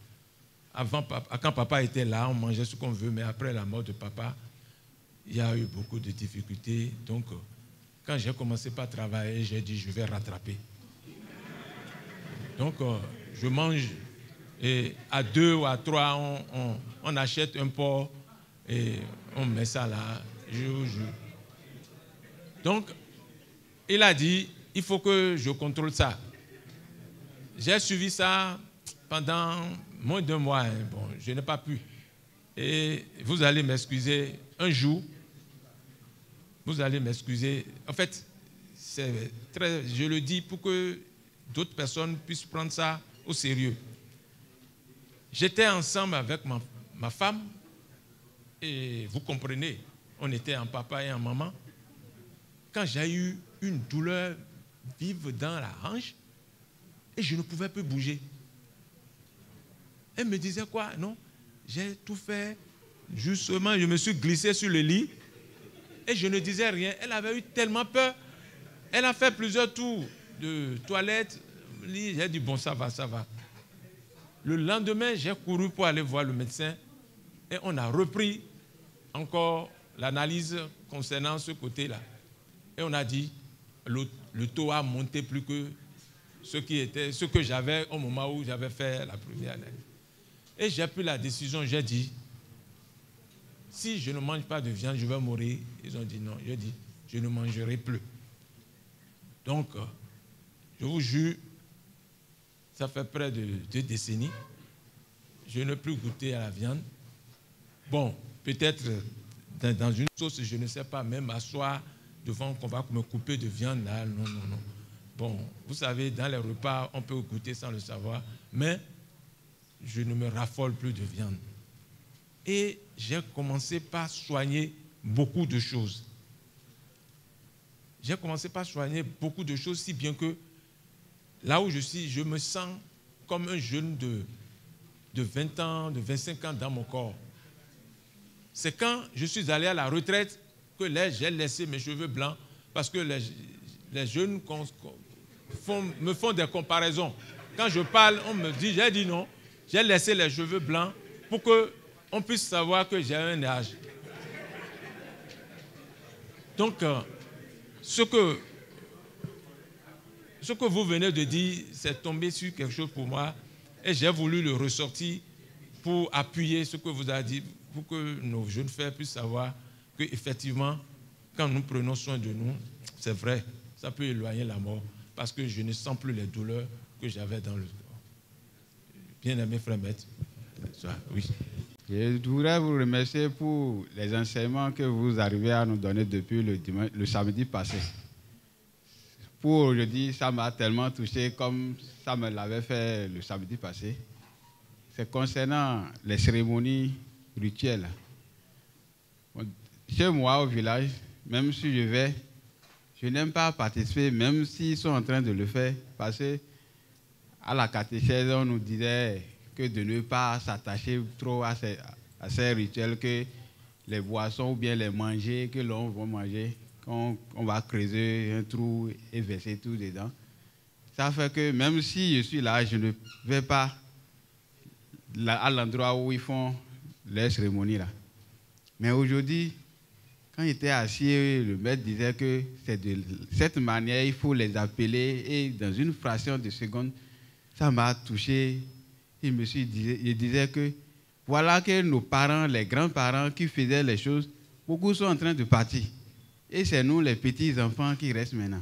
Q: Quand papa était là, on mangeait ce qu'on veut, mais après la mort de papa, il y a eu beaucoup de difficultés. Donc, quand j'ai commencé par travailler, j'ai dit, je vais rattraper. Donc, je mange, et à 2 ou à 3, on achète un porc et on met ça là. Donc, il a dit, il faut que je contrôle ça. J'ai suivi ça pendant moins d'1 mois. Hein. Bon, je n'ai pas pu. Et vous allez m'excuser, un jour, vous allez m'excuser. En fait, je le dis pour que d'autres personnes puissent prendre ça au sérieux. J'étais ensemble avec ma femme et vous comprenez, on était en papa et en maman. Quand j'ai eu une douleur vive dans la hanche et je ne pouvais plus bouger. Elle me disait quoi? Non, j'ai tout fait. Justement, je me suis glissé sur le lit et je ne disais rien. Elle avait eu tellement peur. Elle a fait plusieurs tours de toilette. J'ai dit, bon, ça va, ça va. Le lendemain, j'ai couru pour aller voir le médecin et on a repris encore l'analyse concernant ce côté-là. Et on a dit, le taux a monté plus que ce que j'avais au moment où j'avais fait la première analyse. Et j'ai pris la décision, j'ai dit, si je ne mange pas de viande, je vais mourir. Ils ont dit non. J'ai dit, je ne mangerai plus. Donc, je vous jure, ça fait près de 2 décennies. Je n'ai plus goûté à la viande. Bon, peut-être dans une sauce, je ne sais pas, même m'asseoir devant qu'on va me couper de viande, là, non, non, non. Bon, vous savez, dans les repas, on peut goûter sans le savoir, mais je ne me raffole plus de viande. Et j'ai commencé par soigner beaucoup de choses. J'ai commencé par soigner beaucoup de choses, si bien que là où je suis, je me sens comme un jeune de 20 ans, de 25 ans dans mon corps. C'est quand je suis allé à la retraite que j'ai laissé mes cheveux blancs parce que les jeunes me font des comparaisons. Quand je parle, on me dit, j'ai dit non, j'ai laissé les cheveux blancs pour qu'on puisse savoir que j'ai un âge. Donc, ce que vous venez de dire, c'est tombé sur quelque chose pour moi et j'ai voulu le ressortir pour appuyer ce que vous avez dit, pour que nos jeunes frères puissent savoir qu'effectivement, quand nous prenons soin de nous, c'est vrai, ça peut éloigner la mort parce que je ne sens plus les douleurs que j'avais dans le corps. Bien-aimé frère maître, oui.
R: Je voudrais vous remercier pour les enseignements que vous arrivez à nous donner depuis le samedi passé. Pour aujourd'hui, ça m'a tellement touché comme ça me l'avait fait le samedi passé. C'est concernant les cérémonies rituelles. Chez moi, au village, même si je vais, je n'aime pas participer, même s'ils sont en train de le faire, parce qu'à la catéchèse, on nous disait que de ne pas s'attacher trop à ces rituels, que les boissons ou bien les manger, que l'on va manger, on va creuser un trou et verser tout dedans. Ça fait que même si je suis là, je ne vais pas à l'endroit où ils font les cérémonies là. Mais aujourd'hui, quand j'étais assis, le maître disait que c'est de cette manière, il faut les appeler et dans une fraction de seconde, ça m'a touché. Je disais que voilà que nos parents, les grands-parents qui faisaient les choses, beaucoup sont en train de partir. Et c'est nous, les petits-enfants, qui restent maintenant.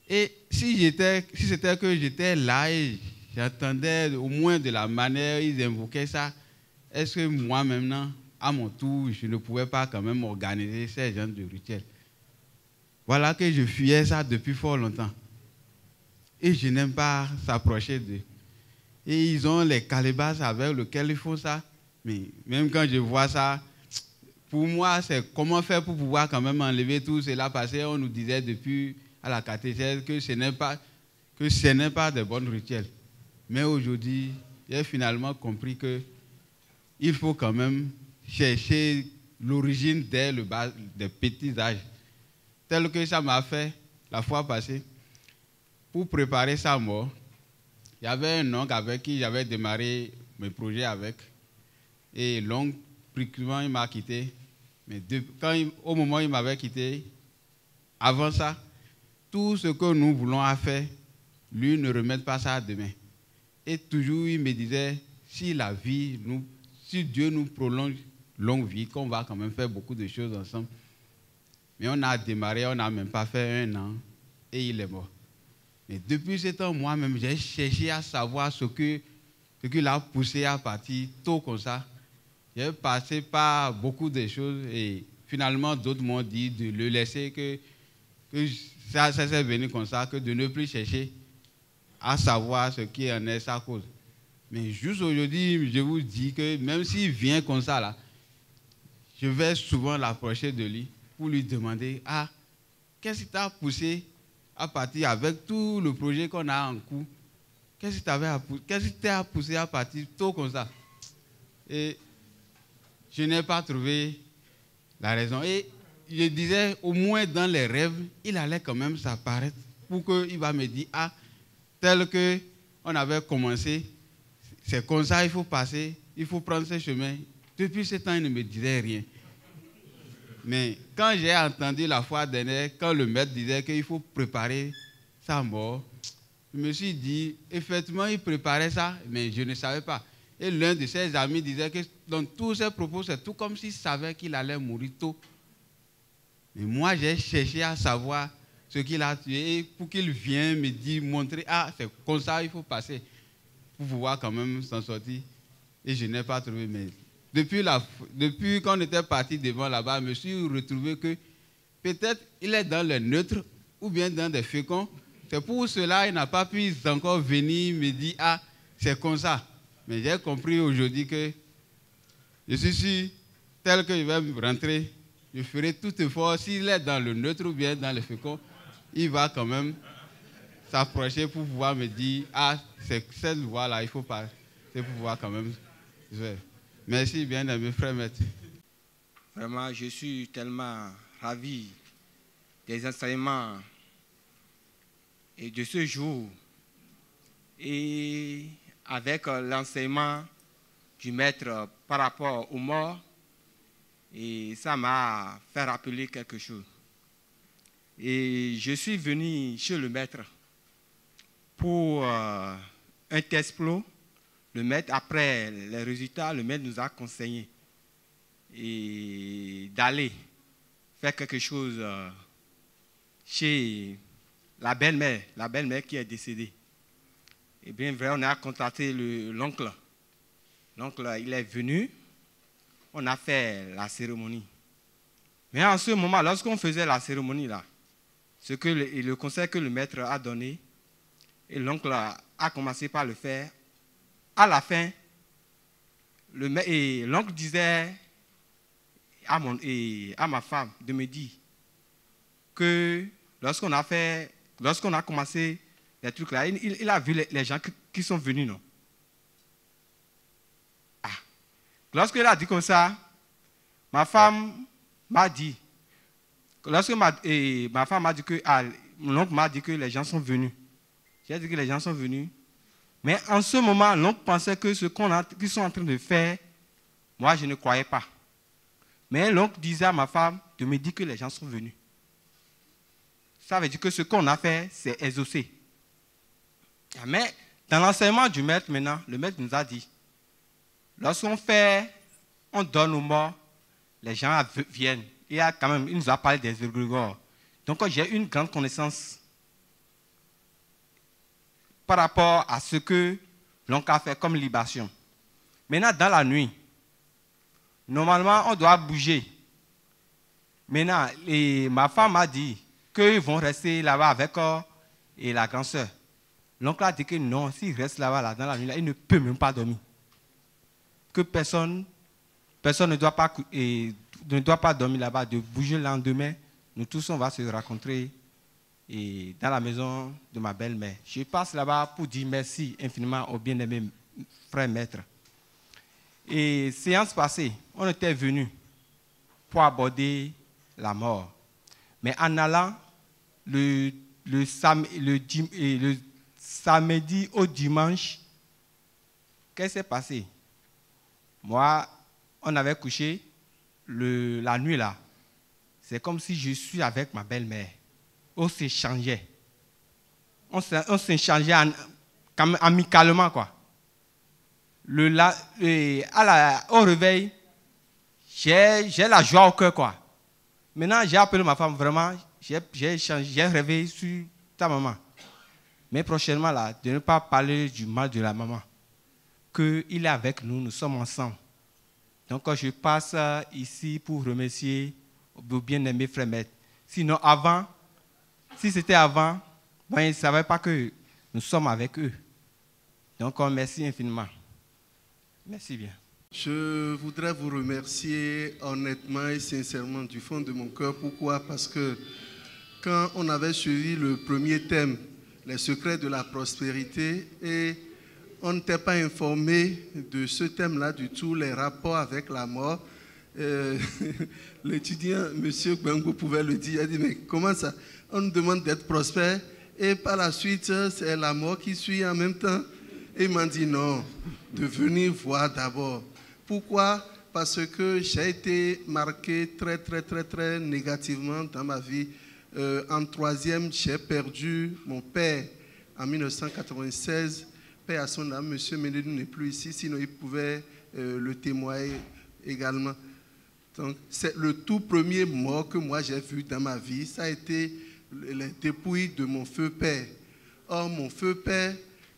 R: Et si c'était que j'étais là et j'entendais au moins de la manière ils invoquaient ça, est-ce que moi maintenant, à mon tour, je ne pouvais pas quand même organiser ces genres de rituels? Voilà que je fuyais ça depuis fort longtemps. Et je n'aime pas s'approcher d'eux. Et ils ont les calebasses avec lesquelles ils font ça. Mais même quand je vois ça, pour moi, c'est comment faire pour pouvoir quand même enlever tout cela, parce qu'on nous disait depuis à la catéchèse que ce n'est pas de bons rituels. Mais aujourd'hui, j'ai finalement compris qu'il faut quand même chercher l'origine dès le bas des petits âges. Tel que ça m'a fait la fois passée. Pour préparer sa mort, il y avait un oncle avec qui j'avais démarré mes projets avec. Et l'oncle, brusquement, il m'a quitté. Mais au moment où il m'avait quitté, avant ça, tout ce que nous voulons faire, lui ne remette pas ça demain. Et toujours, il me disait, si Dieu nous prolonge longue vie, qu'on va quand même faire beaucoup de choses ensemble. Mais on a démarré, on n'a même pas fait 1 an, et il est mort. Et depuis ce temps, moi-même, j'ai cherché à savoir ce qui l'a poussé à partir tôt comme ça. J'ai passé par beaucoup de choses et finalement, d'autres m'ont dit de le laisser, que ça s'est venu comme ça, que de ne plus chercher à savoir ce qui en est sa cause. Mais juste aujourd'hui, je vous dis que même s'il vient comme ça, là, je vais souvent l'approcher de lui pour lui demander, qu'est-ce qui t'a poussé à partir avec tout le projet qu'on a en cours? Qu'est-ce qui t'a poussé à partir tôt comme ça? Et je n'ai pas trouvé la raison. Et je disais, au moins dans les rêves, il allait quand même s'apparaître pour qu'il va me dire, tel qu'on avait commencé, c'est comme ça, il faut passer, il faut prendre ce chemin. Depuis ce temps, il ne me disait rien. Mais quand j'ai entendu la fois dernière, quand le maître disait qu'il faut préparer sa mort, je me suis dit, effectivement, il préparait ça, mais je ne savais pas. Et l'un de ses amis disait que dans tous ses propos, c'est tout comme s'il savait qu'il allait mourir tôt. Mais moi, j'ai cherché à savoir ce qu'il a tué pour qu'il vienne me dire, montrer, c'est comme ça il faut passer pour pouvoir quand même s'en sortir. Et je n'ai pas trouvé. Mais depuis qu'on était parti devant là-bas, je me suis retrouvé que peut-être il est dans le neutre ou bien dans des féconds. C'est pour cela qu'il n'a pas pu encore venir me dire, c'est comme ça. Mais j'ai compris aujourd'hui que je suis sûr, tel que je vais rentrer, je ferai tout effort. S'il est dans le neutre ou bien dans le fécond, il va quand même s'approcher pour pouvoir me dire, c'est cette voie-là, il faut pas. C'est pour pouvoir quand même. Merci bien aimé frère maître.
S: Vraiment, je suis tellement ravi des enseignements et de ce jour. Et avec l'enseignement du maître par rapport aux morts, et ça m'a fait rappeler quelque chose. Et je suis venu chez le maître pour un test pro. Le maître, après les résultats, le maître nous a conseillé d'aller faire quelque chose chez la belle-mère qui est décédée. Et bien vrai, on a contacté l'oncle. L'oncle, il est venu, on a fait la cérémonie. Mais en ce moment, lorsqu'on faisait la cérémonie, là, le conseil que le maître a donné, et l'oncle a commencé par le faire, à la fin, l'oncle disait à ma femme de me dire que lorsqu'on a commencé les trucs là, il a vu les gens qui sont venus, non? Lorsqu'il a dit comme ça, ma femme m'a dit, lorsque ma femme m'a dit que, mon oncle m'a dit que les gens sont venus. J'ai dit que les gens sont venus. Mais en ce moment, l'oncle pensait que ce qu'ils sont en train de faire, moi, je ne croyais pas. Mais l'oncle disait à ma femme de me dire que les gens sont venus. Ça veut dire que ce qu'on a fait, c'est exaucé. Mais Dans l'enseignement du maître maintenant, le maître nous a dit, lorsqu'on fait, on donne aux morts, les gens viennent. Il nous a parlé des égrégores. Donc j'ai une grande connaissance par rapport à ce que l'oncle a fait comme libation. Maintenant, dans la nuit, normalement, on doit bouger. Maintenant, ma femme m'a dit qu'ils vont rester là-bas avec et la grande sœur. L'oncle a dit que non, s'il reste là-bas dans la nuit, il ne peut même pas dormir. Que personne ne doit pas dormir là-bas, de bouger le lendemain. Nous tous, on va se rencontrer dans la maison de ma belle-mère. Je passe là-bas pour dire merci infiniment au bien-aimé frère maître. Et séance passée, on était venu pour aborder la mort. Mais en allant le samedi au dimanche, qu'est-ce qui s'est passé? Moi, on avait couché la nuit là. C'est comme si je suis avec ma belle-mère. On s'échangeait. On s'échangeait amicalement, quoi. Au réveil, j'ai la joie au cœur, quoi. Maintenant, j'ai appelé ma femme, vraiment, j'ai rêvé sur ta maman. Mais prochainement, là, de ne pas parler du mal de la maman. Qu'il est avec nous, nous sommes ensemble. Donc, je passe ici pour remercier vos bien-aimés frères maîtres. Sinon, si c'était avant, ils ne savaient pas que nous sommes avec eux. Donc, merci infiniment. Merci bien.
T: Je voudrais vous remercier honnêtement et sincèrement du fond de mon cœur. Pourquoi? Parce que quand on avait suivi le premier thème, les secrets de la prospérité, et on n'était pas informé de ce thème-là du tout, les rapports avec la mort, l'étudiant, M. Gbengo, pouvait le dire. Il a dit, mais comment ça? On nous demande d'être prospère et par la suite, c'est la mort qui suit en même temps. Et il m'a dit non, de venir voir d'abord. Pourquoi? Parce que j'ai été marqué très négativement dans ma vie. En troisième, j'ai perdu mon père en 1996. Père à son âme, M. Ménédou n'est plus ici, sinon il pouvait le témoigner également. Donc, c'est le tout premier mort que moi j'ai vu dans ma vie. Ça a été les dépouilles de mon feu père. Or, mon feu père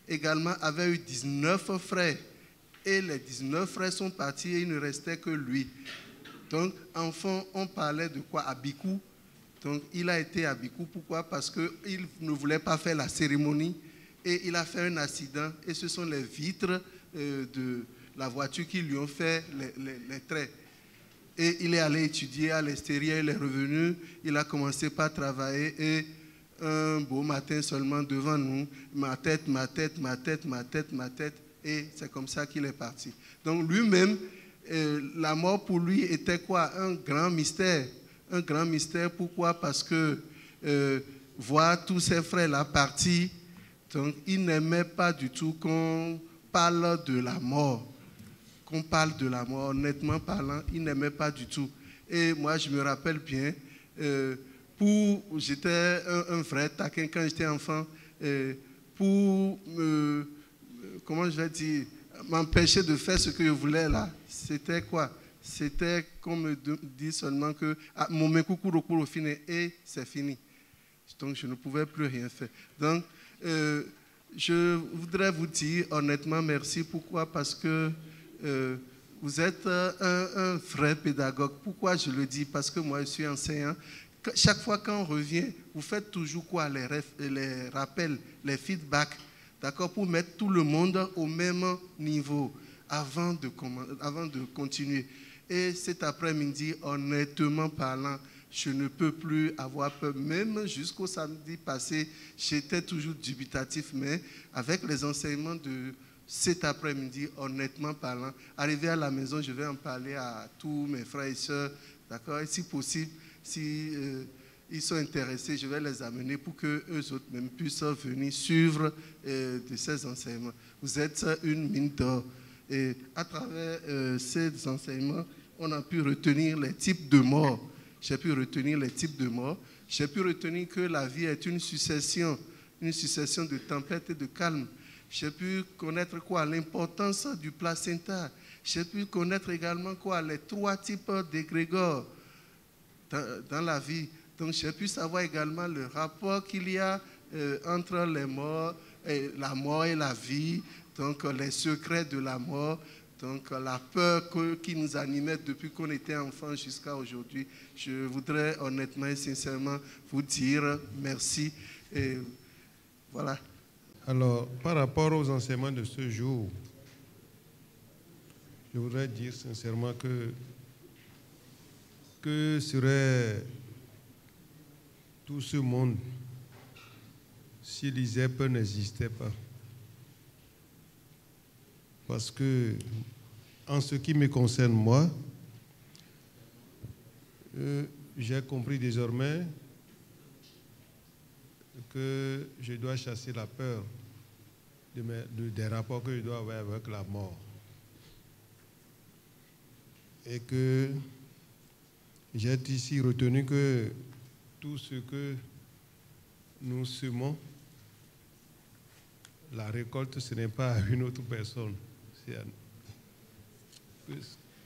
T: également avait eu 19 frères. Et les 19 frères sont partis et il ne restait que lui. Donc, enfant, on parlait de quoi? Abikou. Donc, il a été Abikou. Pourquoi? Parce qu'il ne voulait pas faire la cérémonie. Et il a fait un accident. Et ce sont les vitres de la voiture qui lui ont fait les traits. Et il est allé étudier à l'extérieur, il est revenu, il a commencé par travailler et un beau matin seulement devant nous, ma tête, et c'est comme ça qu'il est parti. Donc lui-même, la mort pour lui était quoi? Un grand mystère. Un grand mystère, pourquoi? Parce que voir tous ses frères là partis, donc il n'aimait pas du tout qu'on parle de la mort. Qu'on parle de la mort, honnêtement parlant, il n'aimait pas du tout. Et moi, je me rappelle bien, j'étais un vrai taquin quand j'étais enfant, pour comment je vais dire, m'empêcher de faire ce que je voulais là. C'était quoi? C'était qu'on me dit seulement que mon mekoukouro au fini et c'est fini. Donc je ne pouvais plus rien faire. Donc je voudrais vous dire honnêtement merci. Pourquoi? Parce que vous êtes un vrai pédagogue. Pourquoi je le dis? Parce que moi, je suis enseignant. Chaque fois qu'on revient, vous faites toujours quoi? Les rappels, les feedbacks, d'accord, pour mettre tout le monde au même niveau avant de continuer. Et cet après-midi, honnêtement parlant, je ne peux plus avoir peur. Même jusqu'au samedi passé, j'étais toujours dubitatif, mais avec les enseignements de cet après-midi, honnêtement parlant, arrivé à la maison, je vais en parler à tous mes frères et sœurs, d'accord? Et si possible, si ils sont intéressés, je vais les amener pour qu'eux autres même puissent venir suivre de ces enseignements. Vous êtes une mine d'or. Et à travers ces enseignements, on a pu retenir les types de morts. J'ai pu retenir les types de morts. J'ai pu retenir que la vie est une succession de tempêtes et de calmes. J'ai pu connaître quoi? L'importance du placenta. J'ai pu connaître également quoi? Les 3 types d'égrégores dans la vie. Donc j'ai pu savoir également le rapport qu'il y a entre la mort et la vie, donc les secrets de la mort, donc la peur qui nous animait depuis qu'on était enfant jusqu'à aujourd'hui. Je voudrais honnêtement et sincèrement vous dire merci. Et voilà.
U: Alors, par rapport aux enseignements de ce jour, je voudrais dire sincèrement que serait tout ce monde si l'ISEP n'existait pas. Parce que, en ce qui me concerne moi, j'ai compris désormais que je dois chasser la peur des rapports que je dois avoir avec la mort. Et que j'ai ici retenu que tout ce que nous semons, la récolte, ce n'est pas à une autre personne,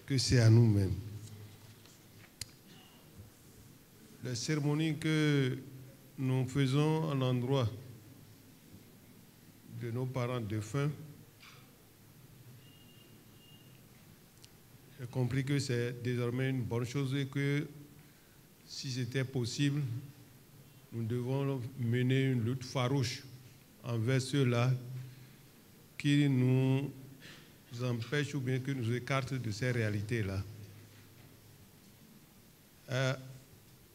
U: que c'est à nous-mêmes. Les cérémonies que nous faisons en endroit de nos parents défunts, j'ai compris que c'est désormais une bonne chose et que si c'était possible, nous devons mener une lutte farouche envers ceux-là qui nous empêchent ou bien qui nous écartent de ces réalités-là.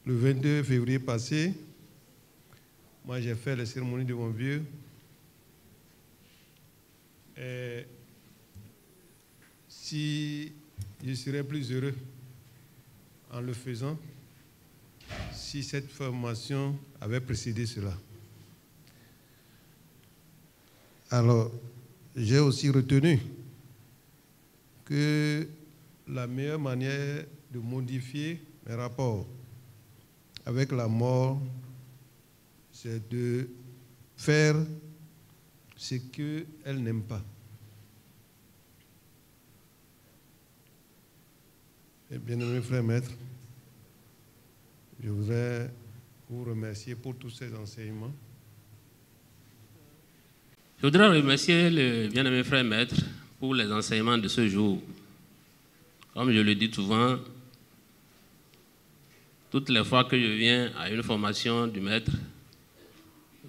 U: Le 22 février passé, moi j'ai fait la cérémonie de mon vieux. Et si je serais plus heureux en le faisant, si cette formation avait précédé cela. Alors, j'ai aussi retenu que la meilleure manière de modifier mes rapports avec la mort, c'est de faire ce qu'elle n'aime pas. Et bien-aimés frères maîtres, je voudrais vous remercier pour tous ces enseignements.
V: Je voudrais remercier le bien-aimé frère maître pour les enseignements de ce jour. Comme je le dis souvent, toutes les fois que je viens à une formation du maître,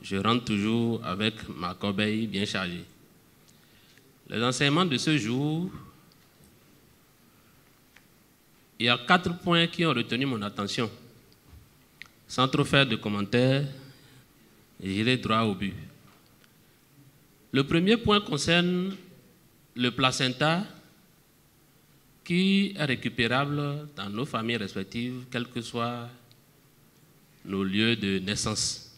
V: je rentre toujours avec ma corbeille bien chargée. Les enseignements de ce jour, il y a 4 points qui ont retenu mon attention. Sans trop faire de commentaires, j'irai droit au but. Le premier point concerne le placenta qui est récupérable dans nos familles respectives, quels que soient nos lieux de naissance.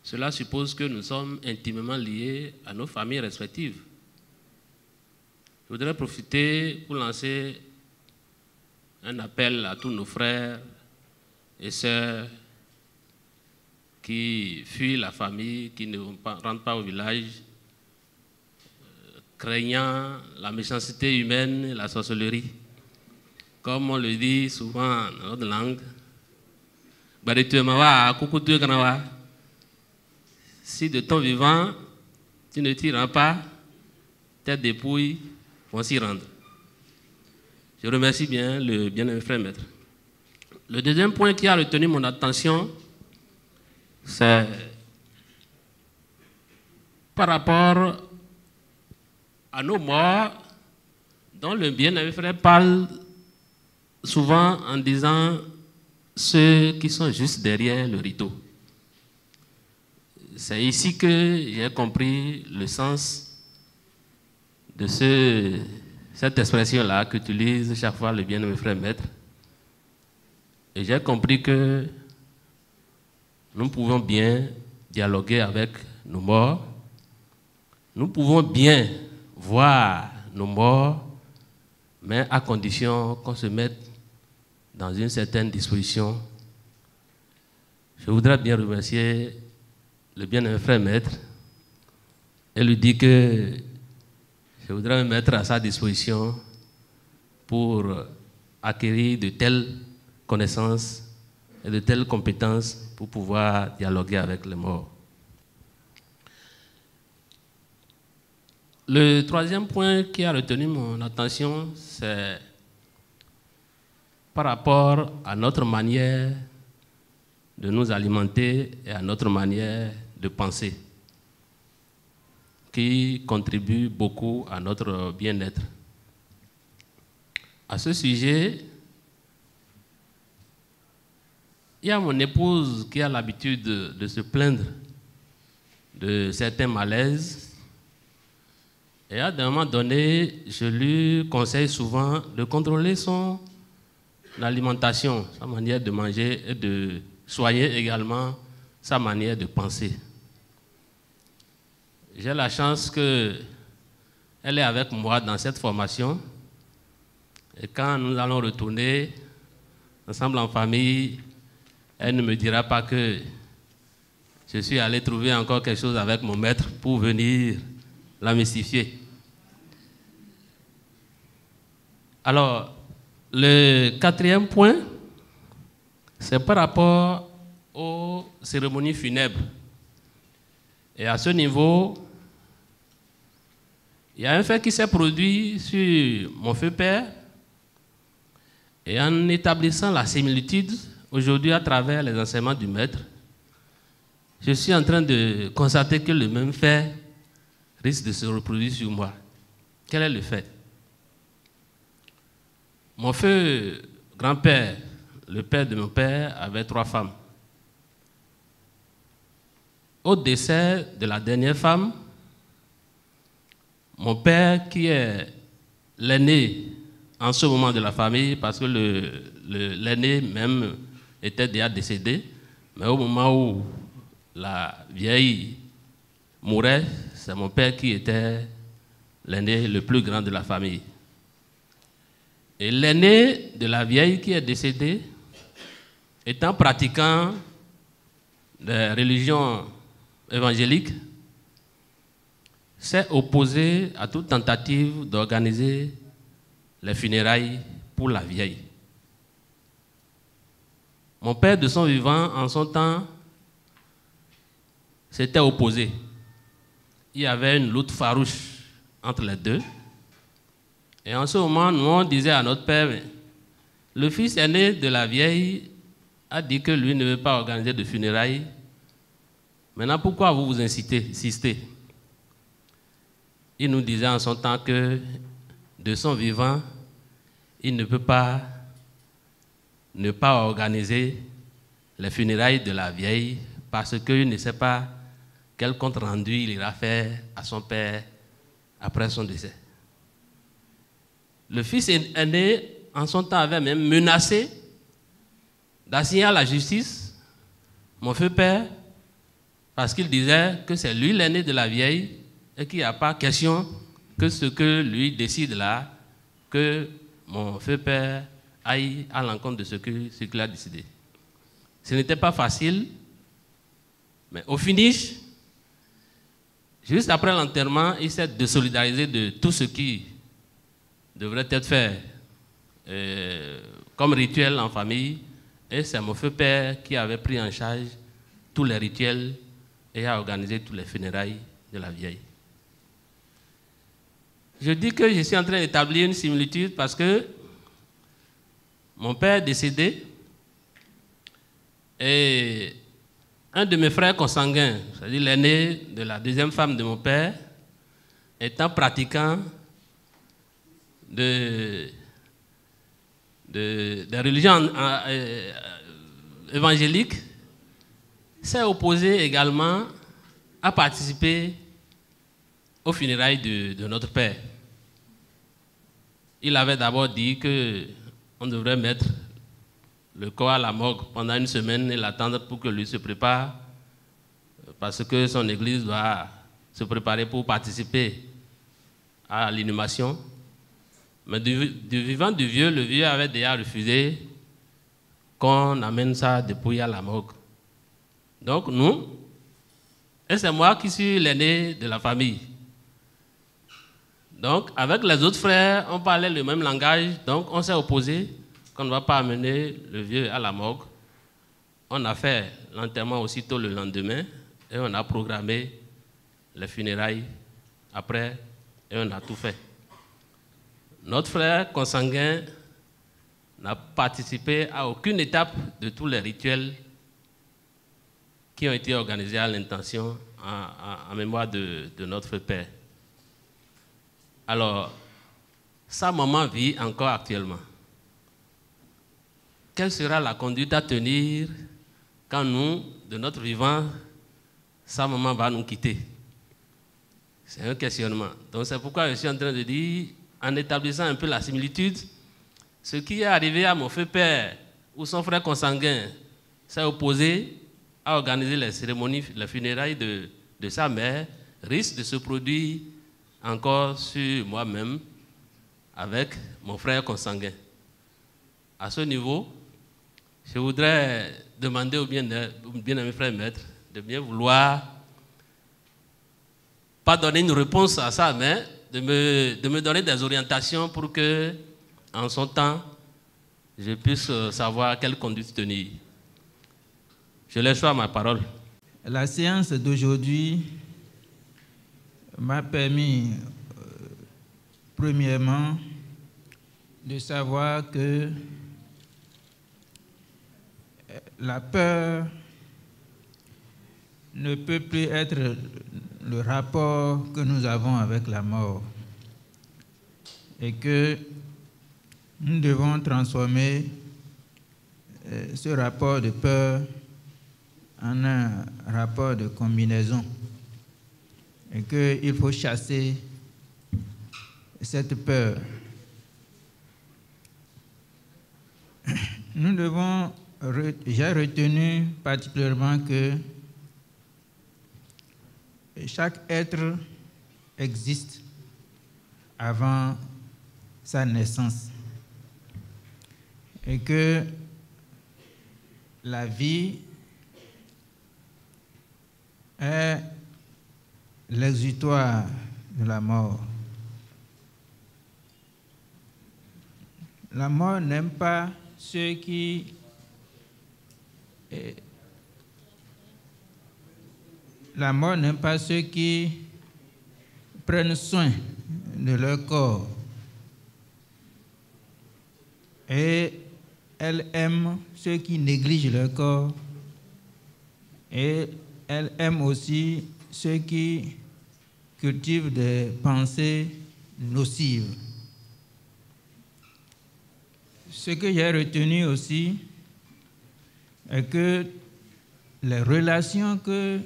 V: Cela suppose que nous sommes intimement liés à nos familles respectives. Je voudrais profiter pour lancer un appel à tous nos frères et sœurs qui fuient la famille, qui ne rentrent pas au village, craignant la méchanceté humaine et la sorcellerie. Comme on le dit souvent dans notre langue, si de ton vivant, tu ne t'y rends pas, tes dépouilles vont s'y rendre. Je remercie bien le bien-aimé frère maître. Le deuxième point qui a retenu mon attention, c'est par rapport à nos morts, dont le bien-aimé frère parle souvent en disant ceux qui sont juste derrière le rideau. C'est ici que j'ai compris le sens de cette expression-là qu'utilise chaque fois le bien-aimé frère maître. Et j'ai compris que nous pouvons bien dialoguer avec nos morts. Nous pouvons bien voir nos morts, mais à condition qu'on se mette dans une certaine disposition. Je voudrais bien remercier le bien-aimé frère maître et lui dis que je voudrais me mettre à sa disposition pour acquérir de telles connaissances et de telles compétences pour pouvoir dialoguer avec les morts. Le troisième point qui a retenu mon attention, c'est par rapport à notre manière de nous alimenter et à notre manière de penser, qui contribue beaucoup à notre bien-être. À ce sujet, il y a mon épouse qui a l'habitude de se plaindre de certains malaises. Et à un moment donné, je lui conseille souvent de contrôler son alimentation, sa manière de manger et de soigner également sa manière de penser. J'ai la chance qu'elle est avec moi dans cette formation. Et quand nous allons retourner ensemble en famille, elle ne me dira pas que je suis allé trouver encore quelque chose avec mon maître pour venir la mystifier. Alors, le quatrième point, c'est par rapport aux cérémonies funèbres. Et à ce niveau, il y a un fait qui s'est produit sur mon feu père. Et en établissant la similitude, aujourd'hui à travers les enseignements du maître, je suis en train de constater que le même fait risque de se reproduire sur moi. Quel est le fait? Mon feu grand-père, le père de mon père, avait 3 femmes. Au décès de la dernière femme, mon père, qui est l'aîné en ce moment de la famille, parce que l'aîné même était déjà décédé, mais au moment où la vieille mourait, c'est mon père qui était l'aîné le plus grand de la famille. Et l'aîné de la vieille qui est décédée, étant pratiquant des religions évangéliques, s'est opposé à toute tentative d'organiser les funérailles pour la vieille. Mon père, de son vivant, en son temps, s'était opposé. Il y avait une lutte farouche entre les deux. Et en ce moment, nous, on disait à notre père, le fils aîné de la vieille a dit que lui ne veut pas organiser de funérailles. Maintenant, pourquoi vous insistez? Il nous disait en son temps que de son vivant, il ne peut pas ne pas organiser les funérailles de la vieille parce qu'il ne sait pas quel compte rendu il ira faire à son père après son décès. Le fils aîné, en son temps, avait même menacé d'assigner à la justice mon feu père parce qu'il disait que c'est lui l'aîné de la vieille et qu'il n'y a pas question que ce que lui décide là, que mon feu père aille à l'encontre de ce qu'il a décidé. Ce n'était pas facile, mais au finish, juste après l'enterrement, il s'est désolidarisé de tout ce qui devrait être fait comme rituel en famille, et c'est mon feu père qui avait pris en charge tous les rituels et a organisé tous les funérailles de la vieille. Je dis que je suis en train d'établir une similitude parce que mon père est décédé et un de mes frères consanguins, c'est-à-dire l'aîné de la deuxième femme de mon père, étant pratiquant des religions évangéliques, s'est opposé également à participer aux funérailles de notre père. Il avait d'abord dit qu'on devrait mettre le corps à la morgue pendant une semaine et l'attendre pour que lui se prépare, parce que son église doit se préparer pour participer à l'inhumation. Mais du vivant du vieux, le vieux avait déjà refusé qu'on amène ça dépouillé à la morgue. Donc nous, Et c'est moi qui suis l'aîné de la famille. Donc, avec les autres frères, on parlait le même langage, donc on s'est opposé qu'on ne va pas amener le vieux à la morgue. On a fait l'enterrement aussitôt le lendemain et on a programmé les funérailles après et on a tout fait. Notre frère consanguin n'a participé à aucune étape de tous les rituels qui ont été organisés à l'intention en mémoire de notre père. Alors, sa maman vit encore actuellement. Quelle sera la conduite à tenir quand nous, de notre vivant, sa maman va nous quitter? C'est un questionnement. Donc c'est pourquoi je suis en train de dire, en établissant un peu la similitude, ce qui est arrivé à mon frère père ou son frère consanguin s'est opposé à organiser les cérémonies, les funérailles de sa mère, risque de se produire encore sur moi-même avec mon frère consanguin. À ce niveau, je voudrais demander au bien-aimé frère maître de bien vouloir pas donner une réponse à ça, mais de me donner des orientations pour que, en son temps, je puisse savoir quelle conduite tenir. Je laisse à ma parole.
A: La séance d'aujourd'hui m'a permis, premièrement, de savoir que la peur ne peut plus être le rapport que nous avons avec la mort et que nous devons transformer ce rapport de peur en un rapport de combinaison et qu'il faut chasser cette peur. Nous devons, j'ai retenu particulièrement que chaque être existe avant sa naissance et que la vie est l'exutoire de la mort. La mort n'aime pas ceux qui prennent soin de leur corps. Et elle aime ceux qui négligent leur corps. Et elle aime aussi ceux qui cultivent des pensées nocives. Ce que j'ai retenu aussi est que les relations que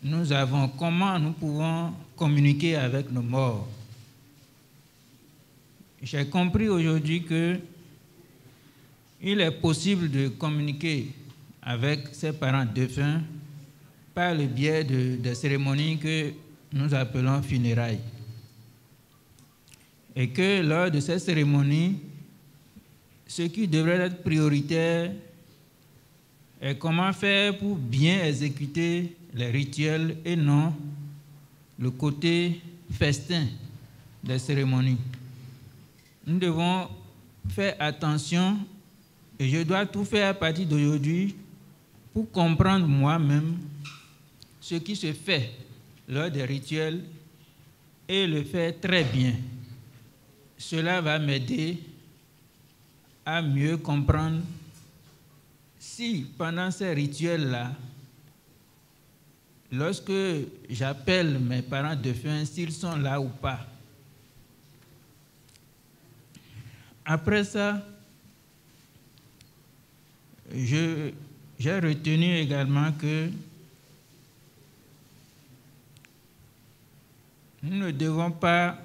A: nous avons, comment nous pouvons communiquer avec nos morts. J'ai compris aujourd'hui qu'il est possible de communiquer avec ses parents défunts par le biais des cérémonies que nous appelons funérailles. Et que lors de ces cérémonies, ce qui devrait être prioritaire est comment faire pour bien exécuter les rituels et non le côté festin des cérémonies. Nous devons faire attention et je dois tout faire à partir d'aujourd'hui pour comprendre moi-même ce qui se fait lors des rituels et le faire très bien. Cela va m'aider à mieux comprendre si pendant ces rituels-là, lorsque j'appelle mes parents défunts, s'ils sont là ou pas. Après ça, j'ai retenu également que nous ne devons pas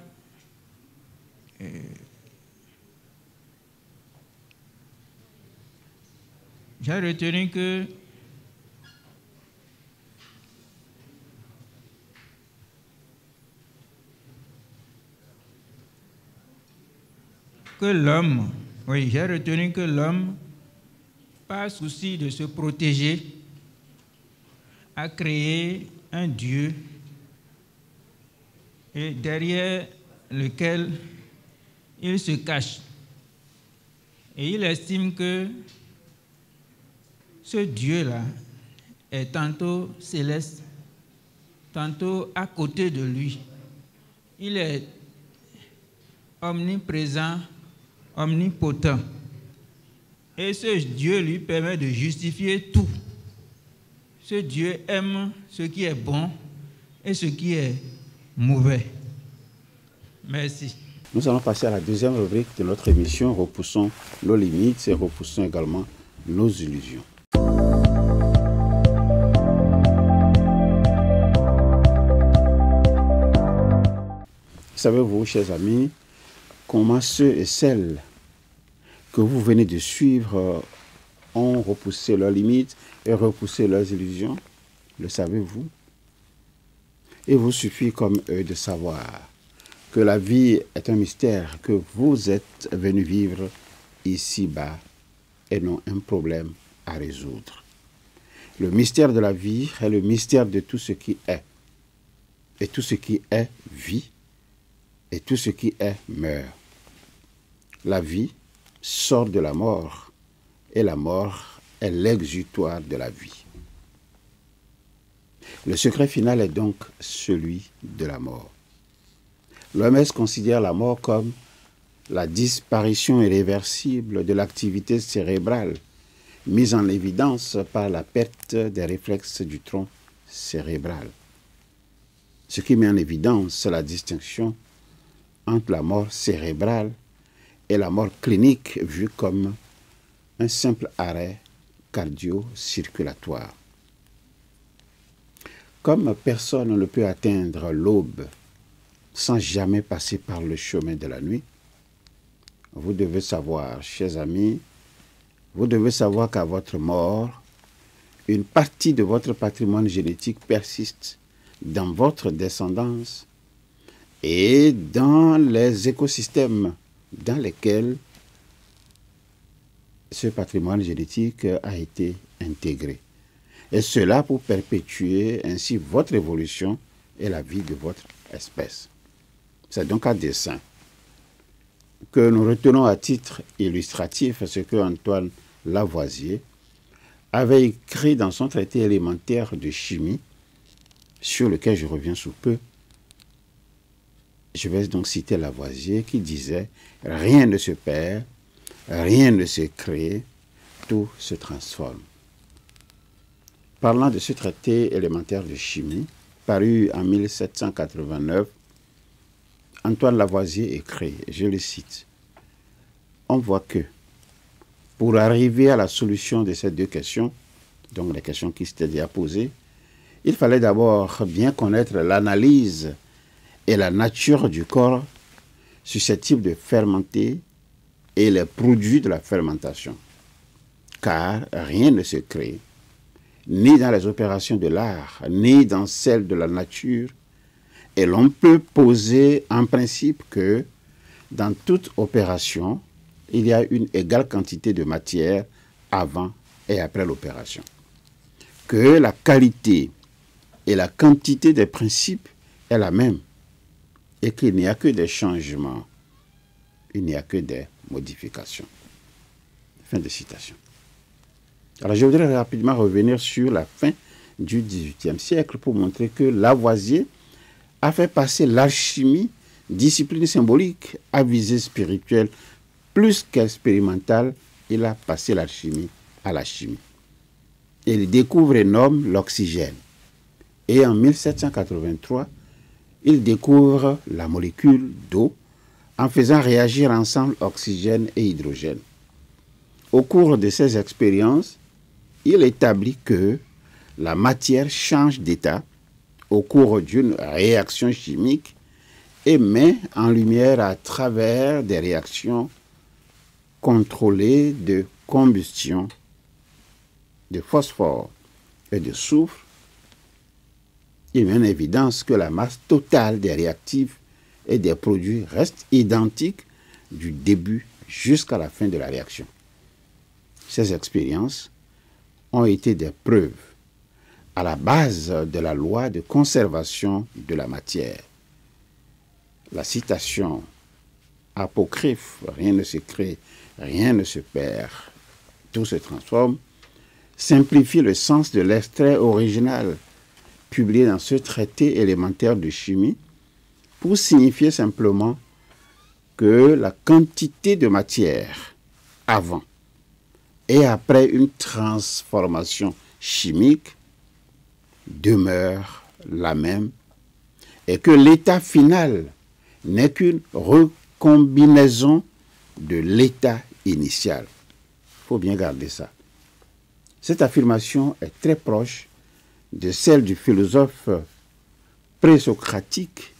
A: j'ai retenu que l'homme, oui, j'ai retenu que l'homme, par souci de se protéger, a créé un Dieu et derrière lequel il se cache. Et il estime que ce Dieu-là est tantôt céleste, tantôt à côté de lui. Il est omniprésent, omnipotent. Et ce Dieu lui permet de justifier tout. Ce Dieu aime ce qui est bon et ce qui est mauvais. Merci.
C: Nous allons passer à la deuxième rubrique de notre émission, repoussons nos limites et repoussons également nos illusions. Savez-vous, chers amis, comment ceux et celles que vous venez de suivre ont repoussé leurs limites et repoussé leurs illusions? Le savez-vous? Il vous suffit comme eux de savoir que la vie est un mystère que vous êtes venu vivre ici-bas et non un problème à résoudre. Le mystère de la vie est le mystère de tout ce qui est. Et tout ce qui est vit, et tout ce qui est meurt. La vie sort de la mort, et la mort est l'exutoire de la vie. Le secret final est donc celui de la mort. L'OMS considère la mort comme la disparition irréversible de l'activité cérébrale, mise en évidence par la perte des réflexes du tronc cérébral. Ce qui met en évidence la distinction entre la mort cérébrale et la mort clinique vue comme un simple arrêt cardio-circulatoire. Comme personne ne peut atteindre l'aube sans jamais passer par le chemin de la nuit, vous devez savoir, chers amis, vous devez savoir qu'à votre mort, une partie de votre patrimoine génétique persiste dans votre descendance et dans les écosystèmes dans lesquels ce patrimoine génétique a été intégré. Et cela pour perpétuer ainsi votre évolution et la vie de votre espèce. C'est donc à dessein que nous retenons à titre illustratif ce que Antoine Lavoisier avait écrit dans son traité élémentaire de chimie, sur lequel je reviens sous peu. Je vais donc citer Lavoisier qui disait « Rien ne se perd, rien ne se crée, tout se transforme ». Parlant de ce traité élémentaire de chimie, paru en 1789, Antoine Lavoisier écrit, je le cite, « On voit que, pour arriver à la solution de ces deux questions, donc les questions qui s'étaient déjà posées, il fallait d'abord bien connaître l'analyse et la nature du corps susceptible de fermenter et les produits de la fermentation. Car rien ne se crée, ni dans les opérations de l'art, ni dans celles de la nature, et l'on peut poser en principe que dans toute opération, il y a une égale quantité de matière avant et après l'opération. Que la qualité et la quantité des principes est la même, et qu'il n'y a que des changements, il n'y a que des modifications. » Fin de citation. Alors je voudrais rapidement revenir sur la fin du XVIIIe siècle pour montrer que Lavoisier a fait passer l'alchimie, discipline symbolique, à visée spirituelle plus qu'expérimentale. Il a passé l'alchimie à la chimie. Il découvre et nomme l'oxygène. Et en 1783, il découvre la molécule d'eau en faisant réagir ensemble oxygène et hydrogène. Au cours de ces expériences, il établit que la matière change d'état au cours d'une réaction chimique et met en lumière à travers des réactions contrôlées de combustion de phosphore et de soufre. Il met en évidence que la masse totale des réactifs et des produits reste identique du début jusqu'à la fin de la réaction. Ces expériences ont été des preuves à la base de la loi de conservation de la matière. La citation apocryphe, rien ne se crée, rien ne se perd, tout se transforme, simplifie le sens de l'extrait original publié dans ce traité élémentaire de chimie pour signifier simplement que la quantité de matière avant et après une transformation chimique demeure la même et que l'état final n'est qu'une recombinaison de l'état initial. Il faut bien garder ça. Cette affirmation est très proche de celle du philosophe présocratique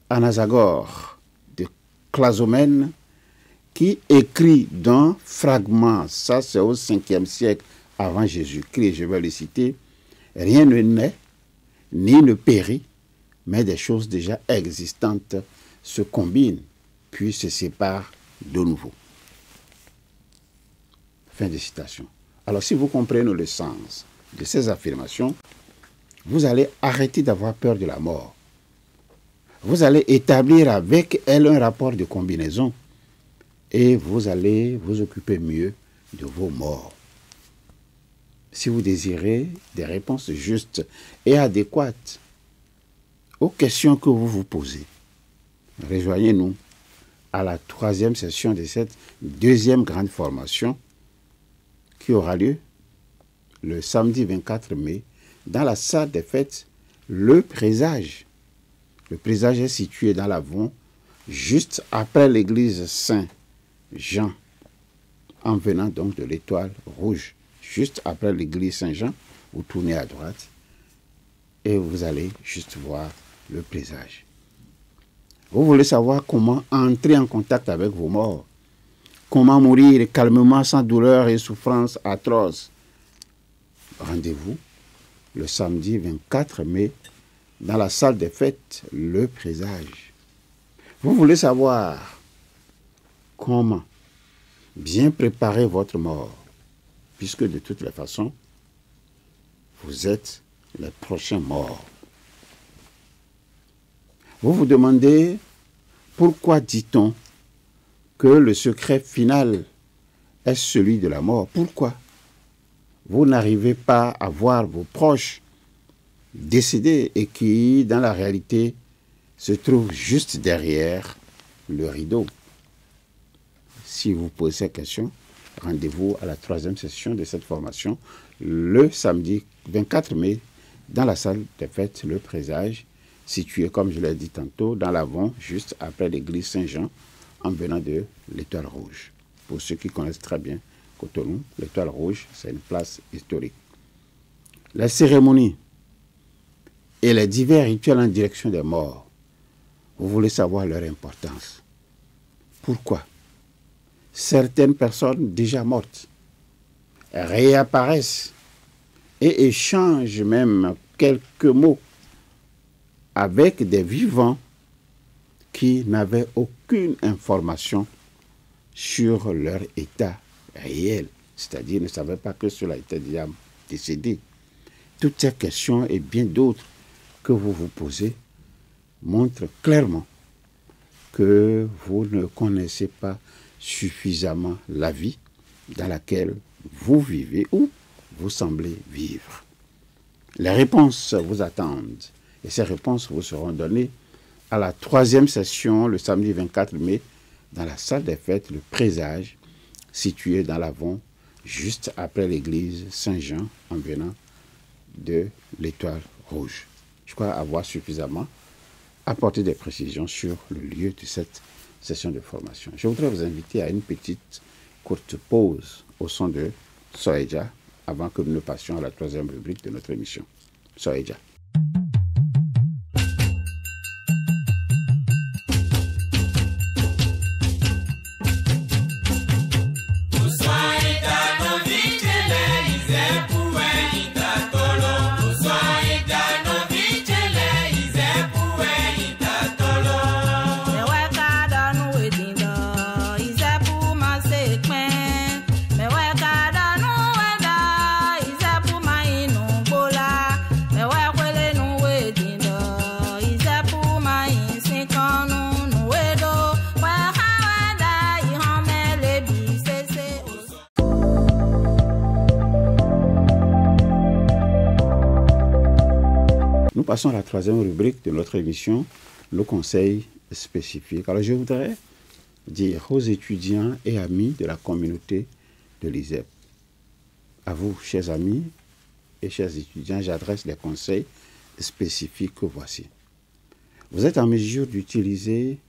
C: Anasagore de Clazomène, qui écrit dans Fragments, ça c'est au 5e siècle avant Jésus-Christ, je vais le citer, « Rien ne naît, ni ne périt, mais des choses déjà existantes se combinent, puis se séparent de nouveau. » Fin de citation. Alors si vous comprenez le sens de ces affirmations, vous allez arrêter d'avoir peur de la mort. Vous allez établir avec elle un rapport de combinaison et vous allez vous occuper mieux de vos morts. Si vous désirez des réponses justes et adéquates aux questions que vous vous posez, rejoignez-nous à la 3e session de cette 2e grande formation qui aura lieu le samedi 24 mai dans la salle des fêtes Le Présage. Le Présage est situé dans l'Avon, juste après l'église Saint-Jean, en venant donc de l'Étoile Rouge. Juste après l'église Saint-Jean, vous tournez à droite et vous allez juste voir le Présage. Vous voulez savoir comment entrer en contact avec vos morts, comment mourir calmement sans douleur et souffrance atroce. Rendez-vous le samedi 24 mai dans la salle des fêtes Le Présage. Vous voulez savoir comment bien préparer votre mort, puisque de toutes les façons, vous êtes les prochains morts. Vous vous demandez pourquoi dit-on que le secret final est celui de la mort. Pourquoi vous n'arrivez pas à voir vos proches décédés et qui, dans la réalité, se trouvent juste derrière le rideau? Si vous posez cette question, rendez-vous à la 3e session de cette formation le samedi 24 mai dans la salle des fêtes Le Présage, située, comme je l'ai dit tantôt, dans l'Avon, juste après l'église Saint-Jean, en venant de l'Étoile Rouge. Pour ceux qui connaissent très bien Cotonou, l'Étoile Rouge, c'est une place historique. La cérémonie et les divers rituels en direction des morts, vous voulez savoir leur importance. Pourquoi certaines personnes déjà mortes réapparaissent et échangent même quelques mots avec des vivants qui n'avaient aucune information sur leur état réel, c'est-à-dire ne savaient pas que cela était déjà décédé. Toutes ces questions et bien d'autres que vous vous posez montrent clairement que vous ne connaissez pas suffisamment la vie dans laquelle vous vivez ou vous semblez vivre. Les réponses vous attendent et ces réponses vous seront données à la 3e session le samedi 24 mai dans la salle des fêtes Le Présage, située dans l'Avon, juste après l'église Saint-Jean en venant de l'Étoile Rouge. Je crois avoir suffisamment apporté des précisions sur le lieu de cette session de formation. Je voudrais vous inviter à une petite courte pause au son de Soeja avant que nous ne passions à la 3e rubrique de notre émission. Soeja.
D: Bola
C: Nous passons à la troisième rubrique de notre émission, nos conseils spécifiques. Alors je voudrais dire aux étudiants et amis de la communauté de l'ISEP, à vous, chers amis et chers étudiants, j'adresse les conseils spécifiques que voici. Vous êtes en mesure d'utiliser,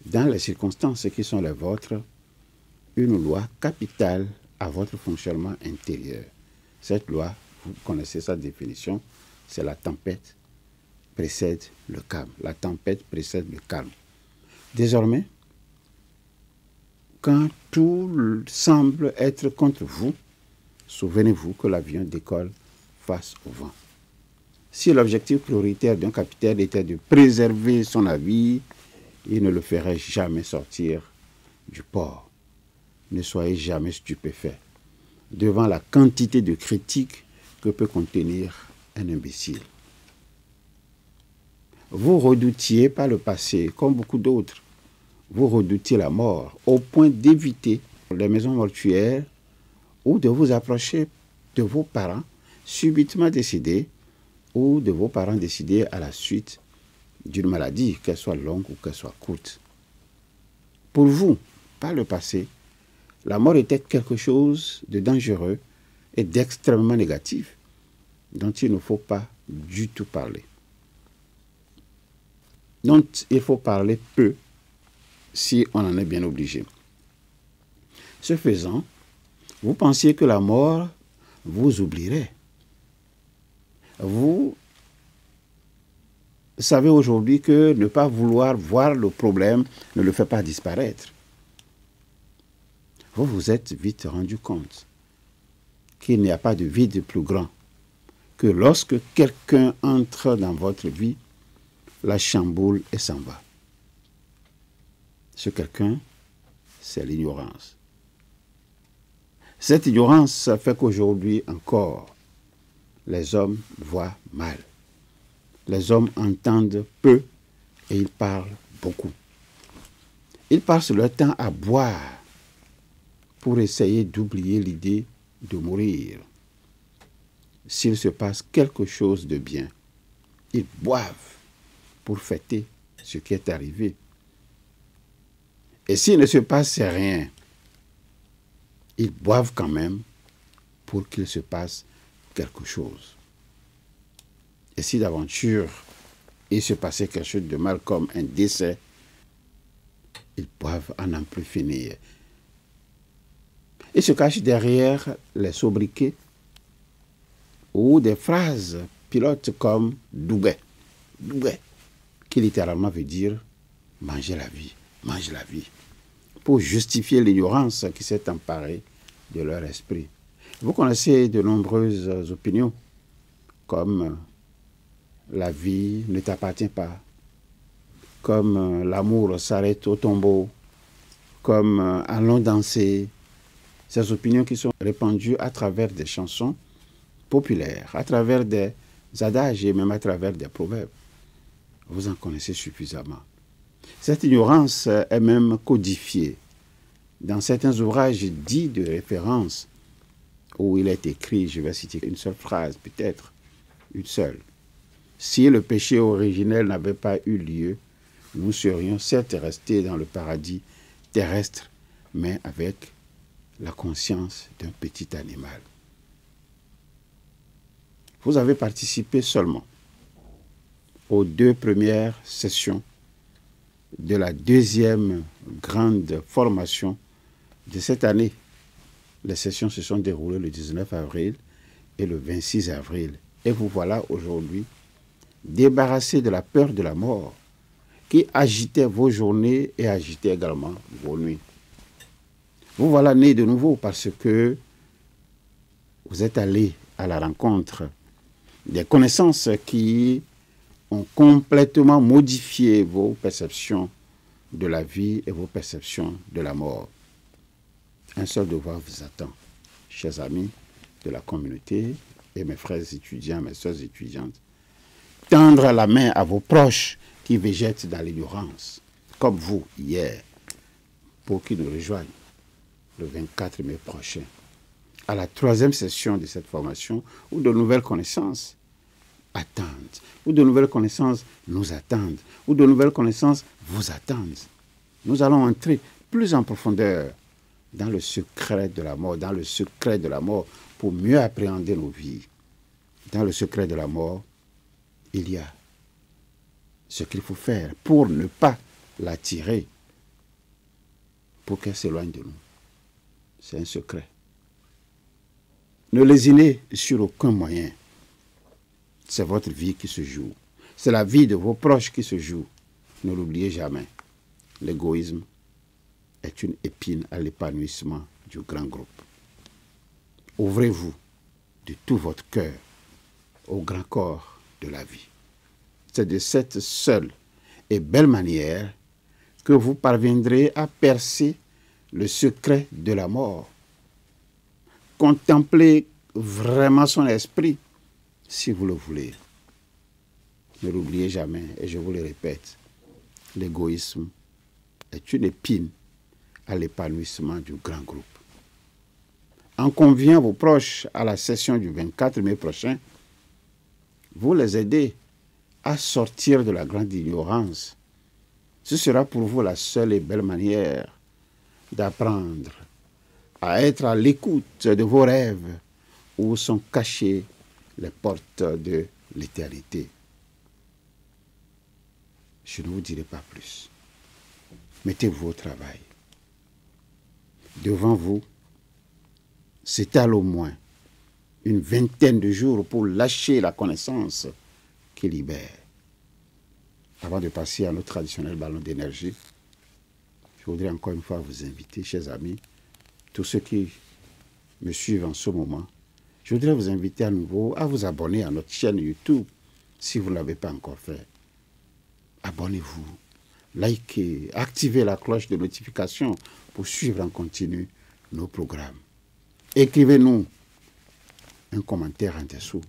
C: dans les circonstances qui sont les vôtres, une loi capitale à votre fonctionnement intérieur. Cette loi, vous connaissez sa définition, c'est la tempête précède le calme. La tempête précède le calme. Désormais, quand tout semble être contre vous, souvenez-vous que l'avion décolle face au vent. Si l'objectif prioritaire d'un capitaine était de préserver son navire, il ne le ferait jamais sortir du port. Ne soyez jamais stupéfaits devant la quantité de critiques que peut contenir un imbécile. Vous redoutiez par le passé, comme beaucoup d'autres, vous redoutiez la mort au point d'éviter les maisons mortuaires ou de vous approcher de vos parents subitement décédés ou de vos parents décédés à la suite d'une maladie, qu'elle soit longue ou qu'elle soit courte. Pour vous, par le passé, la mort était quelque chose de dangereux et d'extrêmement négatif dont il ne faut pas du tout parler. Dont il faut parler peu si on en est bien obligé. Ce faisant, vous pensiez que la mort vous oublierait. Vous savez aujourd'hui que ne pas vouloir voir le problème ne le fait pas disparaître. Vous vous êtes vite rendu compte qu'il n'y a pas de vide plus grand que lorsque quelqu'un entre dans votre vie, la chamboule et s'en va. Ce quelqu'un, c'est l'ignorance. Cette ignorance fait qu'aujourd'hui encore, les hommes voient mal. Les hommes entendent peu et ils parlent beaucoup. Ils passent leur temps à boire pour essayer d'oublier l'idée de mourir. S'il se passe quelque chose de bien, ils boivent pour fêter ce qui est arrivé. Et s'il ne se passe rien, ils boivent quand même pour qu'il se passe quelque chose. Et si d'aventure il se passait quelque chose de mal comme un décès, ils boivent à n'en plus finir. Ils se cachent derrière les sobriquets ou des phrases pilotes comme « douguet », qui littéralement veut dire « manger la vie », « mange la vie », pour justifier l'ignorance qui s'est emparée de leur esprit. Vous connaissez de nombreuses opinions, comme la vie ne t'appartient pas, comme l'amour s'arrête au tombeau, comme allons danser. Ces opinions qui sont répandues à travers des chansons populaires, à travers des adages et même à travers des proverbes. Vous en connaissez suffisamment. Cette ignorance est même codifiée dans certains ouvrages dits de référence où il est écrit, je vais citer une seule phrase, peut-être une seule. Si le péché originel n'avait pas eu lieu, nous serions certes restés dans le paradis terrestre, mais avec la conscience d'un petit animal. Vous avez participé seulement aux 2 premières sessions de la 2e grande formation de cette année. Les sessions se sont déroulées le 19 avril et le 26 avril. Et vous voilà aujourd'hui débarrassés de la peur de la mort qui agitait vos journées et agitait également vos nuits. Vous voilà nés de nouveau parce que vous êtes allés à la rencontre des connaissances qui ont complètement modifié vos perceptions de la vie et vos perceptions de la mort. Un seul devoir vous attend, chers amis de la communauté et mes frères étudiants, mes soeurs étudiantes. Tendre la main à vos proches qui végètent dans l'ignorance, comme vous hier, pour qu'ils nous rejoignent le 24 mai prochain, à la 3e session de cette formation où de nouvelles connaissances attendent. Ou de nouvelles connaissances nous attendent. Ou de nouvelles connaissances vous attendent. Nous allons entrer plus en profondeur dans le secret de la mort, dans le secret de la mort, pour mieux appréhender nos vies. Dans le secret de la mort, il y a ce qu'il faut faire pour ne pas l'attirer, pour qu'elle s'éloigne de nous. C'est un secret. Ne lésinez sur aucun moyen. C'est votre vie qui se joue. C'est la vie de vos proches qui se joue. Ne l'oubliez jamais. L'égoïsme est une épine à l'épanouissement du grand groupe. Ouvrez-vous de tout votre cœur au grand corps de la vie. C'est de cette seule et belle manière que vous parviendrez à percer le secret de la mort. Contemplez vraiment son esprit si vous le voulez. Ne l'oubliez jamais, et je vous le répète, l'égoïsme est une épine à l'épanouissement du grand groupe. En conviant vos proches à la session du 24 mai prochain, vous les aidez à sortir de la grande ignorance. Ce sera pour vous la seule et belle manière d'apprendre à être à l'écoute de vos rêves où sont cachées les portes de l'éternité. Je ne vous dirai pas plus. Mettez-vous au travail. Devant vous, s'étale au moins une vingtaine de jours pour lâcher la connaissance qui libère. Avant de passer à notre traditionnel ballon d'énergie, je voudrais encore une fois vous inviter, chers amis, tous ceux qui me suivent en ce moment, je voudrais vous inviter à nouveau à vous abonner à notre chaîne YouTube si vous ne l'avez pas encore fait. Abonnez-vous, likez, activez la cloche de notification pour suivre en continu nos programmes. Écrivez-nous un commentaire en dessous.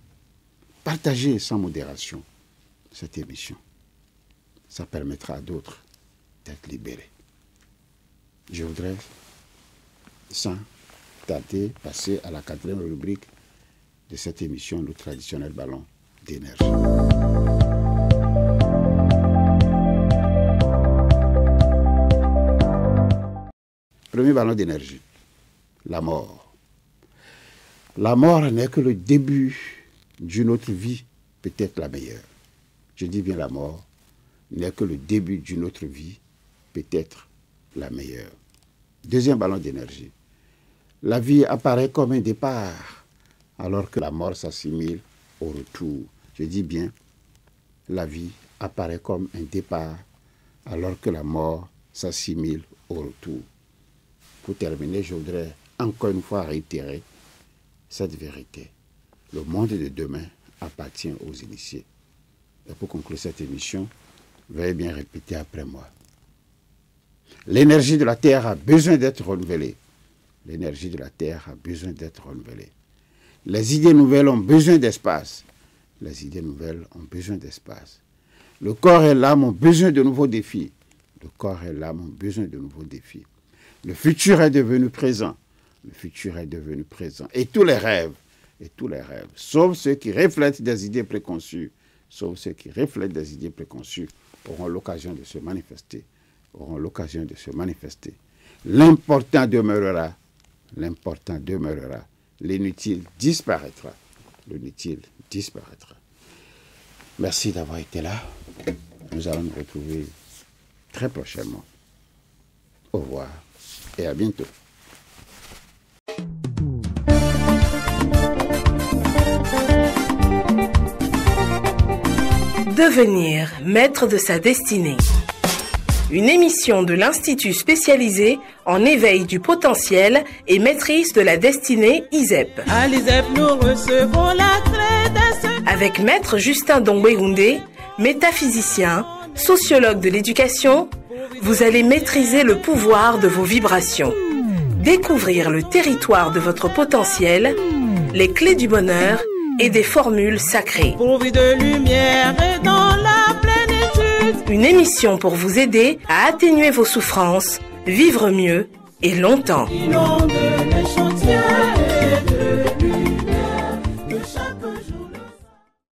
C: Partagez sans modération cette émission. Ça permettra à d'autres d'être libérés. Je voudrais, sans tarder, passer à la 4e rubrique de cette émission, le traditionnel ballon d'énergie. Premier ballon d'énergie, la mort. La mort n'est que le début d'une autre vie, peut-être la meilleure. Je dis bien la mort n'est que le début d'une autre vie, peut-être la meilleure. Deuxième ballon d'énergie. La vie apparaît comme un départ, alors que la mort s'assimile au retour. Je dis bien, la vie apparaît comme un départ, alors que la mort s'assimile au retour. Pour terminer, je voudrais encore une fois réitérer cette vérité. Le monde de demain appartient aux initiés. Et pour conclure cette émission, veuillez bien répéter après moi. L'énergie de la Terre a besoin d'être renouvelée. L'énergie de la Terre a besoin d'être renouvelée. Les idées nouvelles ont besoin d'espace. Les idées nouvelles ont besoin d'espace. Le corps et l'âme ont besoin de nouveaux défis. Le corps et l'âme ont besoin de nouveaux défis. Le futur est devenu présent. Le futur est devenu présent. Et tous les rêves, sauf ceux qui reflètent des idées préconçues, auront l'occasion de se manifester. L'important demeurera. L'inutile disparaîtra. Merci d'avoir été là. Nous allons nous retrouver très prochainement. Au revoir et à bientôt.
D: Devenir maître de sa destinée. Une émission de l'Institut spécialisé en éveil du potentiel et maîtrise de la destinée ISEP.
E: À l'ISEP, nous recevons la crédence.
D: Avec Maître Justin Dongwegoundé, métaphysicien, sociologue de l'éducation, vous allez maîtriser le pouvoir de vos vibrations, découvrir le territoire de votre potentiel, les clés du bonheur et des formules sacrées.
E: Pourvu de lumière et dans la plénitude.
D: Une émission pour vous aider à atténuer vos souffrances, vivre mieux et longtemps.
E: Inonde les chantiers.